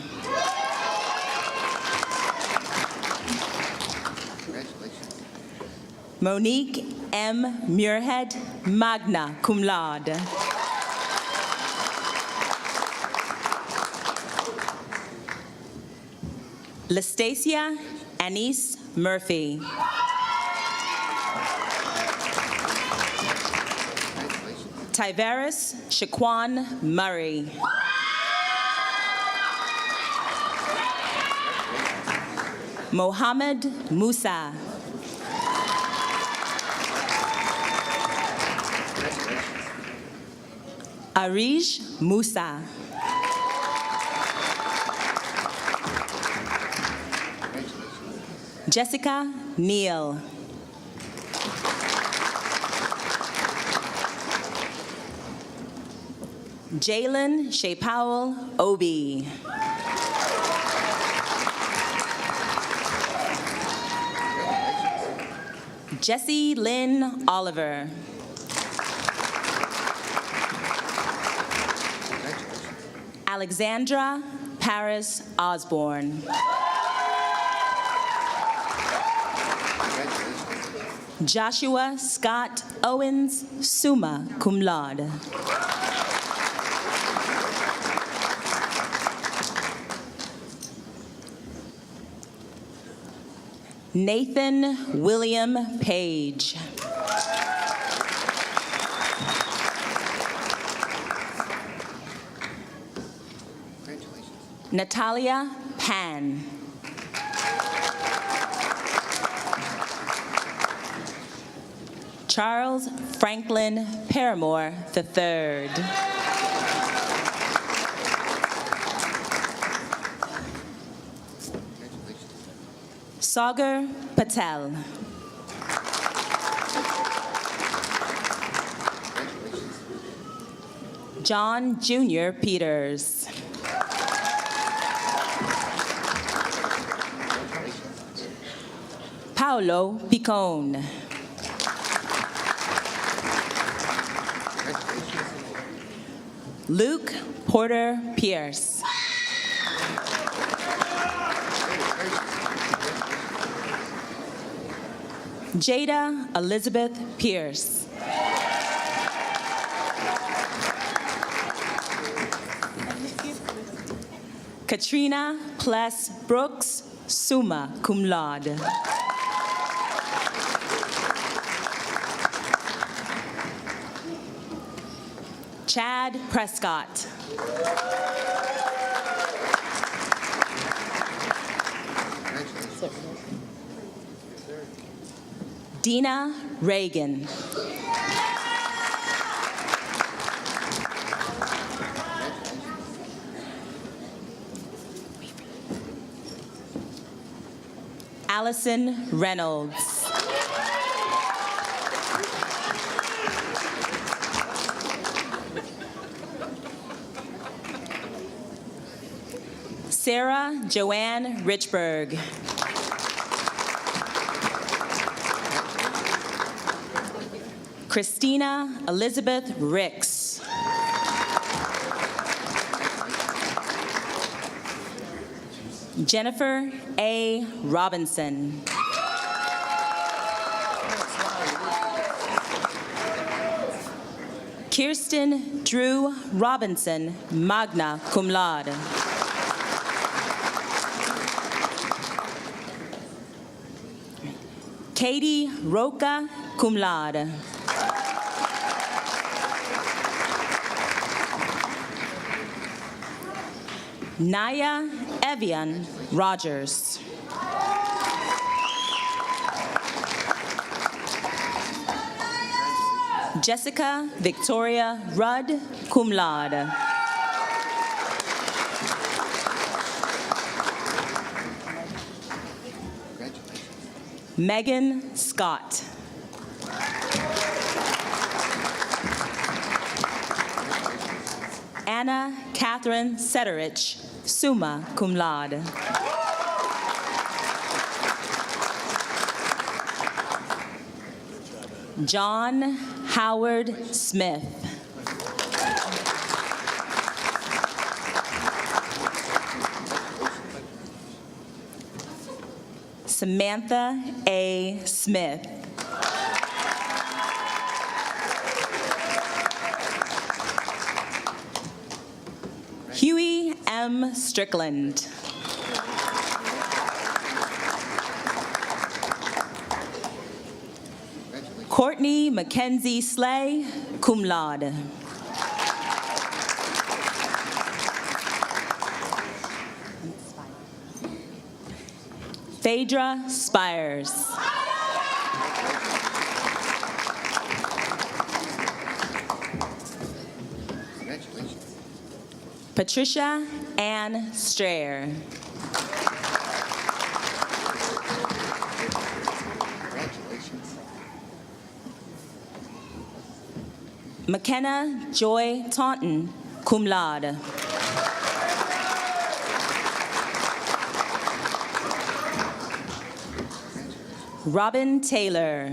Monique M. Muirhead, magna cum laude. Lestacia Anise Murphy. Tyveris Shaquan Murray. Mohammed Musa. Arish Musa. Jessica Neal. Jalen Shea Powell Obi. Jessie Lynn Oliver. Alexandra Paris Osborne. Joshua Scott Owens, summa cum laude. Nathan William Page. Natalia Pan. Charles Franklin Paramore III. Sagar Patel. John Jr. Peters. Paolo Picone. Luke Porter Pierce. Jada Elizabeth Pierce. Katrina Pless Brooks, summa cum laude. Chad Prescott. Dina Reagan. Allison Reynolds. Sarah Joanne Richburg. Christina Elizabeth Ricks. Jennifer A. Robinson. Kirsten Drew Robinson, magna cum laude. Katie Roca, cum laude. Naya Evian Rogers. Jessica Victoria Rudd, cum laude. Megan Scott. Anna Catherine Sederich, summa cum laude. John Howard Smith. Samantha A. Smith. Huey M. Strickland. Courtney Mackenzie Slay, cum laude. Phaedra Spires. Patricia Ann Strayer. McKenna Joy Taunton, cum laude. Robin Taylor.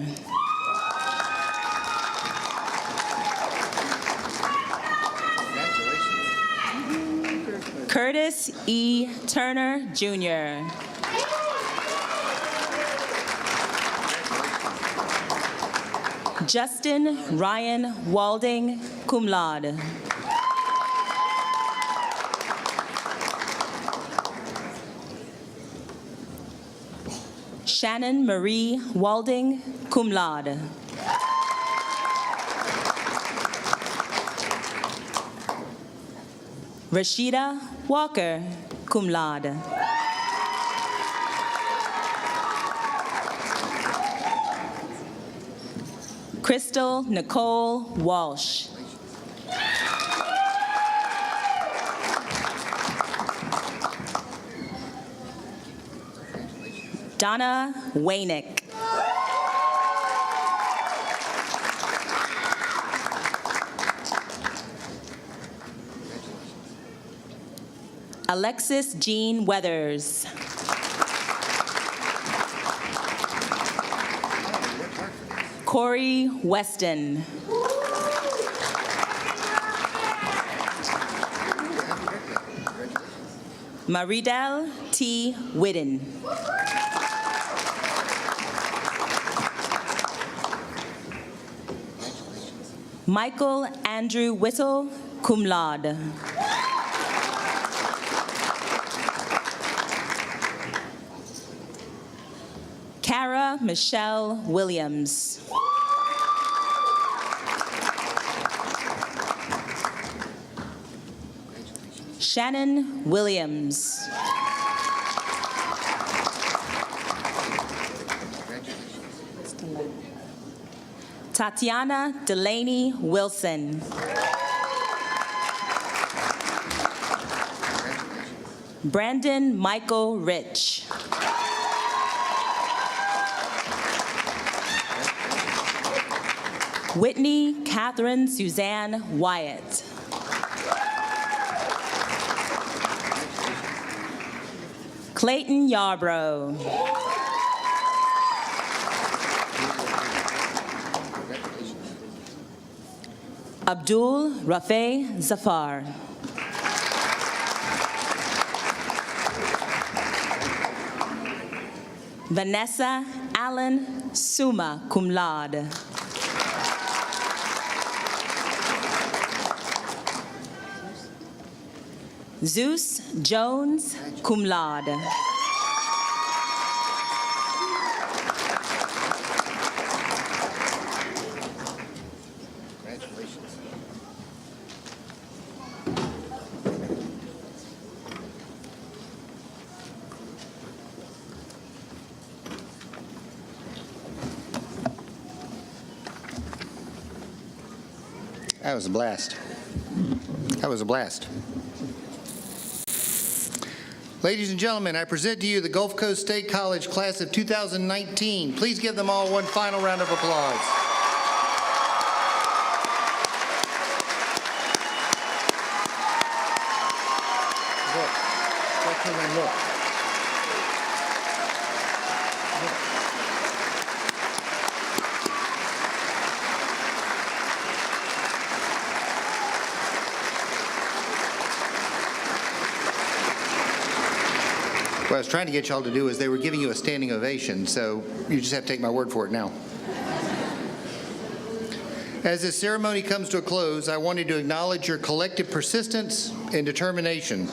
Curtis E. Turner, Jr. Justin Ryan Walding, cum laude. Shannon Marie Walding, cum laude. Rashida Walker, cum laude. Crystal Nicole Walsh. Donna Wainick. Alexis Jean Weathers. Corey Weston. Maridel T. Whitten. Michael Andrew Whittle, cum laude. Kara Michelle Williams. Shannon Williams. Tatiana Delaney Wilson. Brandon Michael Rich. Whitney Catherine Suzanne Wyatt. Clayton Yarbrough. Abdul Rafe Zafar. Vanessa Allen Summa, cum laude. Zeus Jones, cum laude. Congratulations. That was a blast. That was a blast. Ladies and gentlemen, I present to you the Gulf Coast State College class of 2019. Please give them all one final round of applause. Look. What I was trying to get y'all to do is they were giving you a standing ovation, so you just have to take my word for it now. As this ceremony comes to a close, I wanted to acknowledge your collective persistence and determination,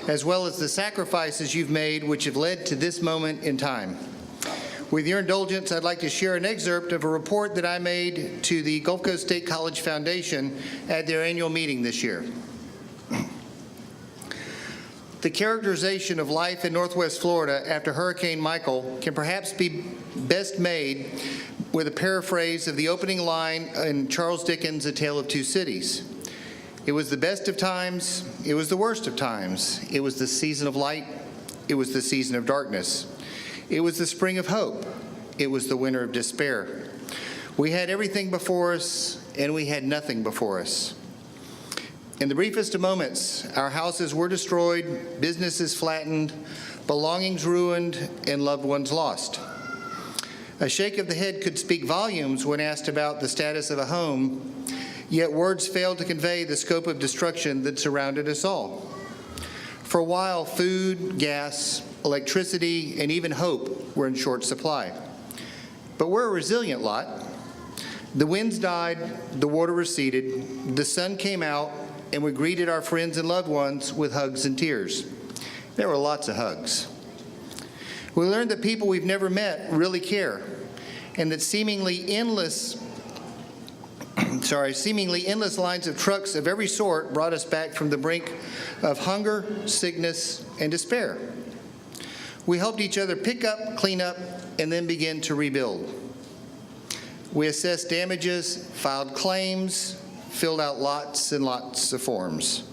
as well as the sacrifices you've made which have led to this moment in time. With your indulgence, I'd like to share an excerpt of a report that I made to the Gulf Coast State College Foundation at their annual meeting this year. The characterization of life in Northwest Florida after Hurricane Michael can perhaps be best made with a paraphrase of the opening line in Charles Dickens' A Tale of Two Cities. It was the best of times, it was the worst of times. It was the season of light, it was the season of darkness. It was the spring of hope, it was the winter of despair. We had everything before us, and we had nothing before us. In the briefest of moments, our houses were destroyed, businesses flattened, belongings ruined, and loved ones lost. A shake of the head could speak volumes when asked about the status of a home, yet words failed to convey the scope of destruction that surrounded us all. For a while, food, gas, electricity, and even hope were in short supply. But we're a resilient lot. The winds died, the water receded, the sun came out, and we greeted our friends and loved ones with hugs and tears. There were lots of hugs. We learned that people we've never met really care, and that seemingly endless lines of trucks of every sort brought us back from the brink of hunger, sickness, and despair. We helped each other pick up, clean up, and then begin to rebuild. We assessed damages, filed claims, filled out lots and lots of forms.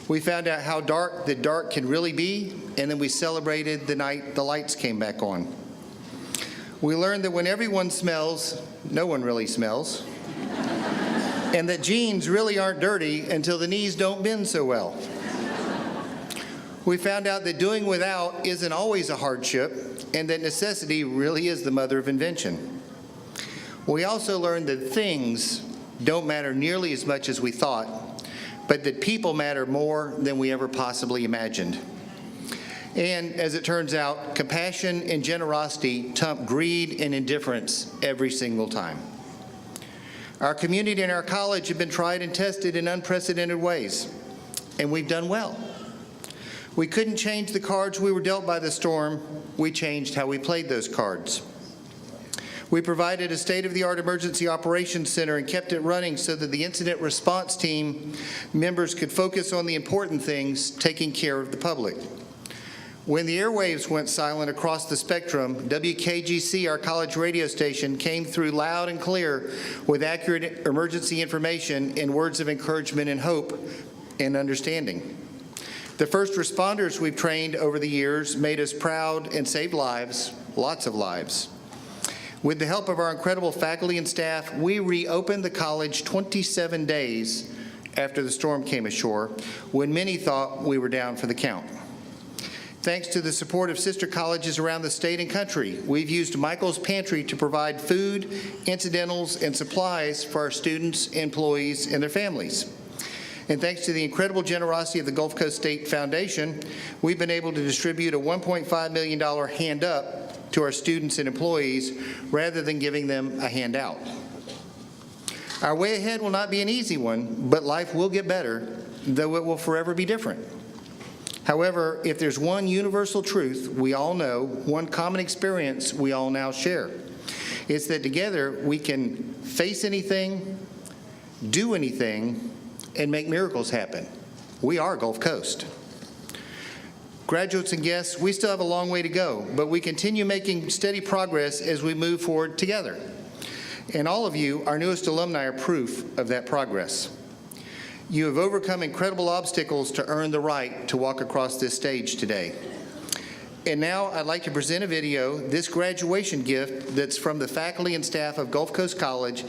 We found out how dark the dark can really be, and then we celebrated the night the lights came back on. We learned that when everyone smells, no one really smells, and that jeans really aren't dirty until the knees don't bend so well. We found out that doing without isn't always a hardship, and that necessity really is the mother of invention. We also learned that things don't matter nearly as much as we thought, but that people matter more than we ever possibly imagined. And as it turns out, compassion and generosity trump greed and indifference every single time. Our community and our college have been tried and tested in unprecedented ways, and we've done well. We couldn't change the cards we were dealt by the storm. We changed how we played those cards. We provided a state-of-the-art emergency operations center and kept it running so that the incident response team members could focus on the important things, taking care of the public. When the airwaves went silent across the spectrum, WKGC, our college radio station, came through loud and clear with accurate emergency information and words of encouragement and hope and understanding. The first responders we've trained over the years made us proud and saved lives, lots of lives. With the help of our incredible faculty and staff, we reopened the college 27 days after the storm came ashore, when many thought we were down for the count. Thanks to the support of sister colleges around the state and country, we've used Michael's Pantry to provide food, incidentals, and supplies for our students, employees, and their families. And thanks to the incredible generosity of the Gulf Coast State Foundation, we've been able to distribute a $1.5 million hand up to our students and employees rather than giving them a handout. Our way ahead will not be an easy one, but life will get better, though it will forever be different. However, if there's one universal truth we all know, one common experience we all now share, it's that together we can face anything, do anything, and make miracles happen. We are Gulf Coast. Graduates and guests, we still have a long way to go, but we continue making steady progress as we move forward together. And all of you, our newest alumni, are proof of that progress. You have overcome incredible obstacles to earn the right to walk across this stage today. And now I'd like to present a video, this graduation gift that's from the faculty and staff of Gulf Coast College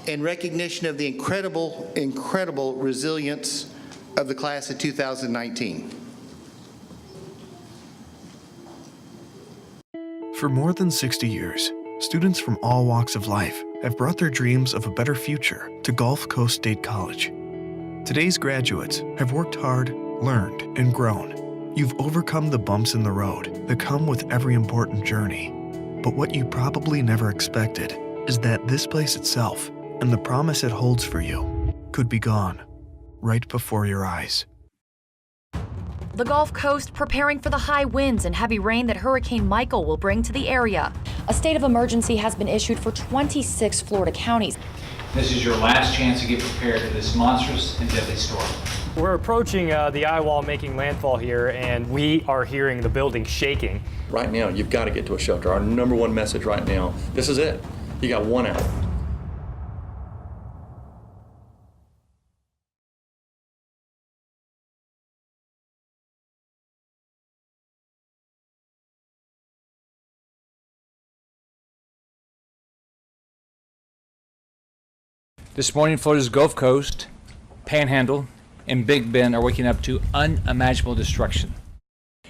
in recognition of the incredible, incredible resilience of the class of 2019. For more than 60 years, students from all walks of life have brought their dreams of a better future to Gulf Coast State College. Today's graduates have worked hard, learned, and grown. You've overcome the bumps in the road that come with every important journey. But what you probably never expected is that this place itself and the promise it holds for you could be gone right before your eyes. The Gulf Coast preparing for the high winds and heavy rain that Hurricane Michael will bring to the area. A state of emergency has been issued for 26 Florida counties. This is your last chance to get prepared for this monstrous and deadly storm. We're approaching the eye wall making landfall here, and we are hearing the building shaking. Right now, you've got to get to a shelter. Our number one message right now, this is it. You got 1 hour. This morning, Florida's Gulf Coast, Panhandle, and Big Bend are waking up to unimaginable destruction.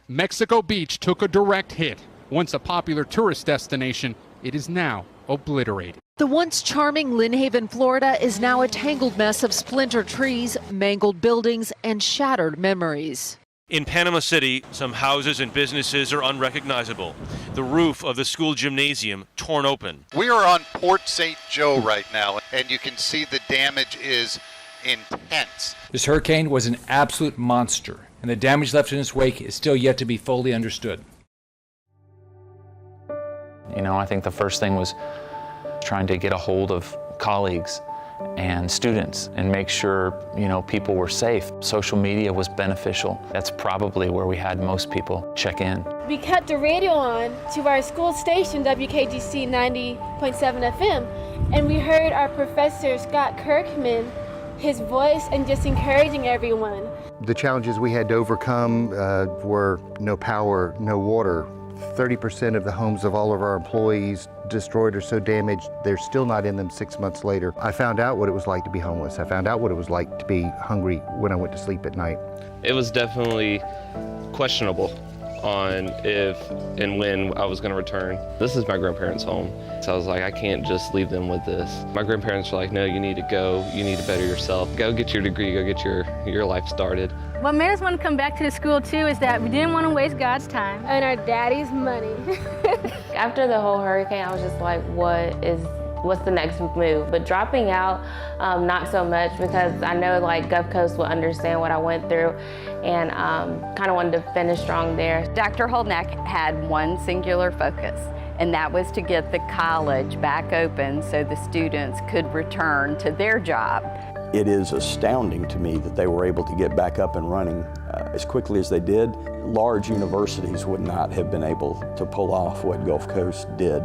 Mexico Beach took a direct hit. Once a popular tourist destination, it is now obliterated. The once charming Lynn Haven, Florida is now a tangled mess of splintered trees, mangled buildings, and shattered memories. In Panama City, some houses and businesses are unrecognizable. The roof of the school gymnasium torn open. We are on Port St. Joe right now, and you can see the damage is intense. This hurricane was an absolute monster, and the damage left in its wake is still yet to be fully understood. You know, I think the first thing was trying to get a hold of colleagues and students and make sure, you know, people were safe. Social media was beneficial. That's probably where we had most people check in. We kept the radio on to our school station, WKGC 90.7 FM, and we heard our professor, Scott Kirkman, his voice and just encouraging everyone. The challenges we had to overcome were no power, no water. 30% of the homes of all of our employees destroyed or so damaged, they're still not in them 6 months later. I found out what it was like to be homeless. I found out what it was like to be hungry when I went to sleep at night. It was definitely questionable on if and when I was going to return. This is my grandparents' home, so I was like, I can't just leave them with this. My grandparents were like, no, you need to go, you need to better yourself. Go get your degree, go get your life started. What made us want to come back to the school too is that we didn't want to waste God's time and our daddy's money. After the whole hurricane, I was just like, what's the next move? But dropping out, not so much, because I know like Gulf Coast will understand what I went through, and kind of wanted to finish strong there. Dr. Holdnack had one singular focus, and that was to get the college back open so the students could return to their job. It is astounding to me that they were able to get back up and running as quickly as they did. Large universities would not have been able to pull off what Gulf Coast did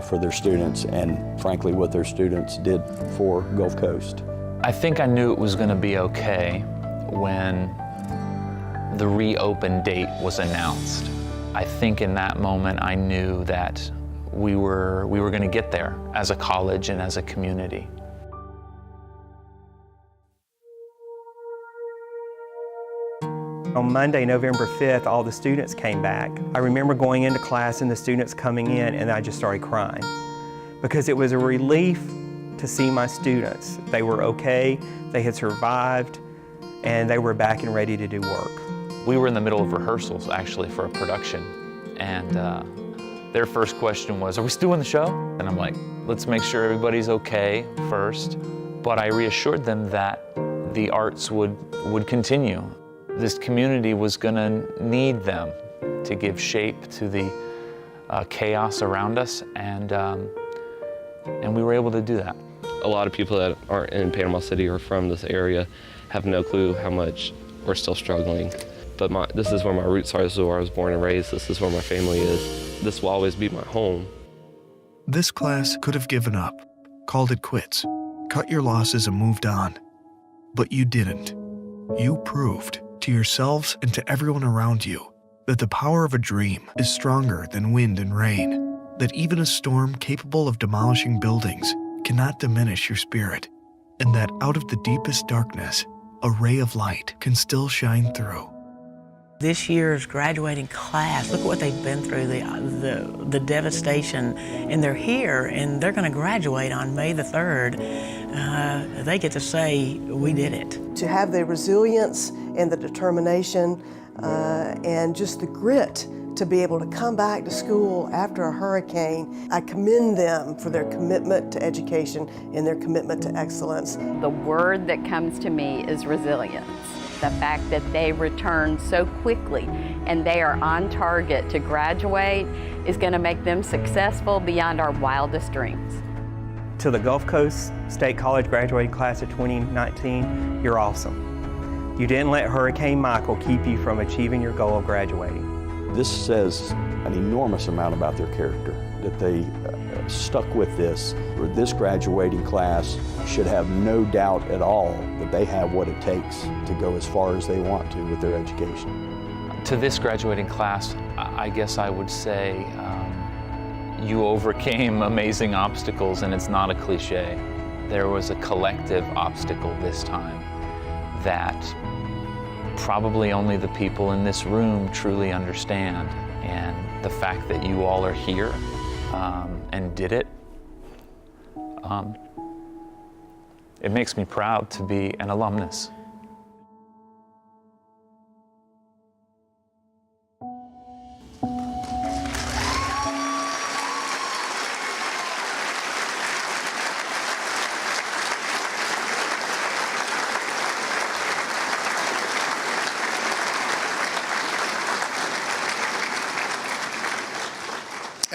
for their students, and frankly what their students did for Gulf Coast. I think I knew it was going to be okay when the reopen date was announced. I think in that moment I knew that we were going to get there as a college and as a community. On Monday, November 5th, all the students came back. I remember going into class and the students coming in, and I just started crying because it was a relief to see my students. They were okay, they had survived, and they were back and ready to do work. We were in the middle of rehearsals actually for a production, and their first question was, are we still doing the show? And I'm like, let's make sure everybody's okay first. But I reassured them that the arts would continue. This community was going to need them to give shape to the chaos around us, and we were able to do that. A lot of people that aren't in Panama City or from this area have no clue how much we're still struggling. But this is where my roots are. This is where I was born and raised. This is where my family is. This will always be my home. This class could have given up, called it quits, cut your losses and moved on. But you didn't. You proved to yourselves and to everyone around you that the power of a dream is stronger than wind and rain, that even a storm capable of demolishing buildings cannot diminish your spirit, and that out of the deepest darkness, a ray of light can still shine through. This year's graduating class, look at what they've been through, the devastation, and they're here, and they're going to graduate on May the 3rd. They get to say, we did it. To have the resilience and the determination and just the grit to be able to come back to school after a hurricane, I commend them for their commitment to education and their commitment to excellence. The word that comes to me is resilience. The fact that they returned so quickly and they are on target to graduate is going to make them successful beyond our wildest dreams. To the Gulf Coast State College graduating class of 2019, you're awesome. You didn't let Hurricane Michael keep you from achieving your goal of graduating. This says an enormous amount about their character, that they stuck with this. This graduating class should have no doubt at all that they have what it takes to go as far as they want to with their education. To this graduating class, I guess I would say you overcame amazing obstacles, and it's not a cliche. There was a collective obstacle this time that probably only the people in this room truly understand, and the fact that you all are here and did it, it makes me proud to be an alumnus.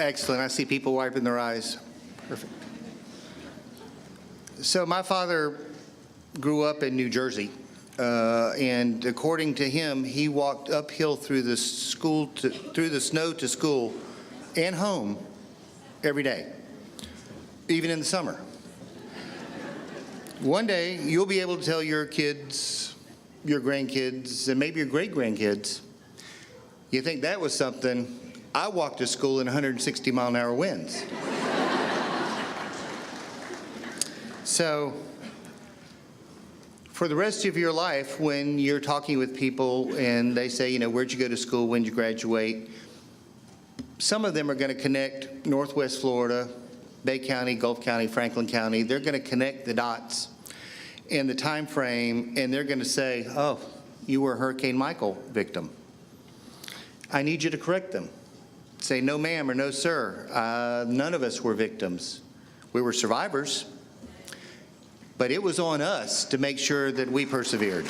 Excellent. I see people wiping their eyes. Perfect. So my father grew up in New Jersey, and according to him, he walked uphill through the snow to school and home every day, even in the summer. One day, you'll be able to tell your kids, your grandkids, and maybe your great-grandkids, you think that was something. I walked to school in 160-mile-an-hour winds. So, for the rest of your life, when you're talking with people and they say, you know, where'd you go to school, when did you graduate, some of them are going to connect Northwest Florida, Bay County, Gulf County, Franklin County. They're going to connect the dots in the time frame, and they're going to say, oh, you were a Hurricane Michael victim. I need you to correct them. Say, no ma'am or no sir, none of us were victims. We were survivors, but it was on us to make sure that we persevered.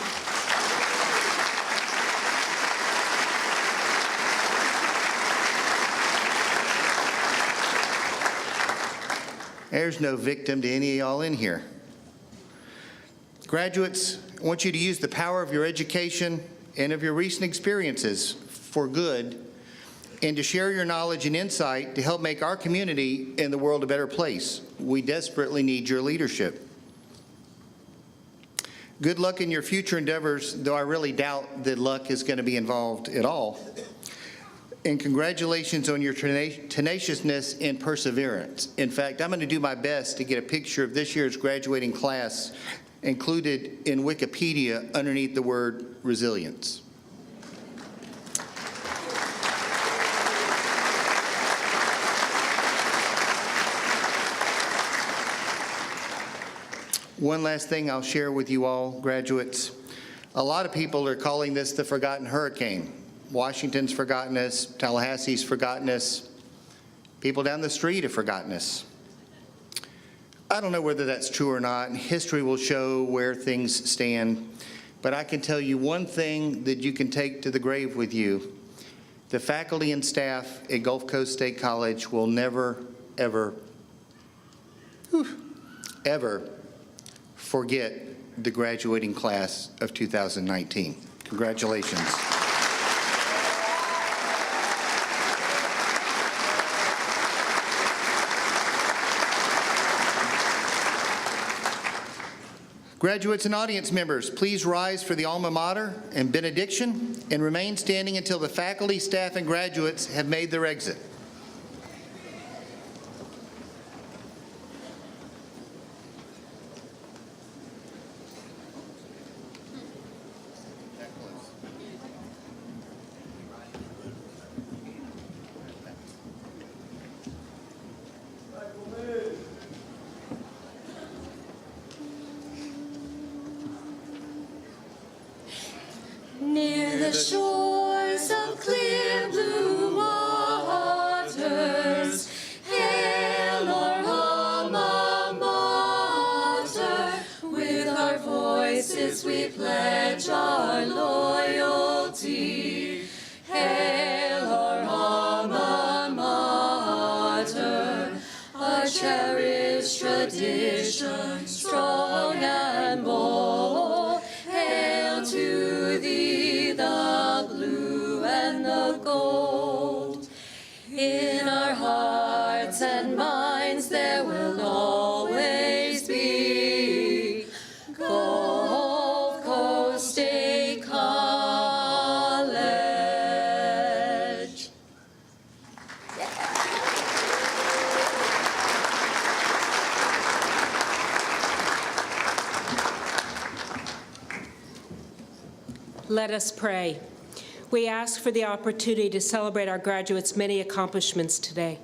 There's no victim to any of y'all in here. Graduates, I want you to use the power of your education and of your recent experiences for good, and to share your knowledge and insight to help make our community and the world a better place. We desperately need your leadership. Good luck in your future endeavors, though I really doubt that luck is going to be involved at all. And congratulations on your tenaciousness and perseverance. In fact, I'm going to do my best to get a picture of this year's graduating class included in Wikipedia underneath the word resilience. One last thing I'll share with you all, graduates. A lot of people are calling this the forgotten hurricane. Washington's forgotten us, Tallahassee's forgotten us, people down the street have forgotten us. I don't know whether that's true or not, and history will show where things stand, but I can tell you one thing that you can take to the grave with you. The faculty and staff at Gulf Coast State College will never, ever, ever forget the graduating class of 2019. Congratulations. Graduates and audience members, please rise for the alma mater and benediction and remain standing until the faculty, staff, and graduates have made their exit. Near the shores of clear blue waters, hail our alma mater. With our voices we pledge our loyalty. Hail our alma mater, our cherished tradition, strong and bold. Hail to thee, the blue and the gold. In our hearts and minds there will always be Gulf Coast State College. Let us pray. We ask for the opportunity to celebrate our graduates' many accomplishments today.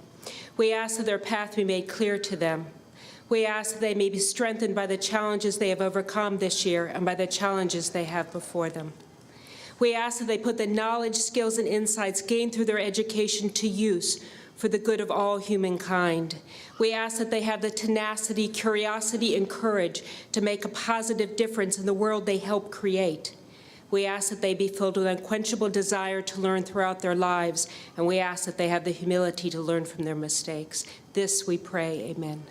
We ask that their path be made clear to them. We ask that they may be strengthened by the challenges they have overcome this year and by the challenges they have before them. We ask that they put the knowledge, skills, and insights gained through their education to use for the good of all humankind. We ask that they have the tenacity, curiosity, and courage to make a positive difference in the world they help create. We ask that they be filled with unquenchable desire to learn throughout their lives, and we ask that they have the humility to learn from their mistakes. This we pray, amen.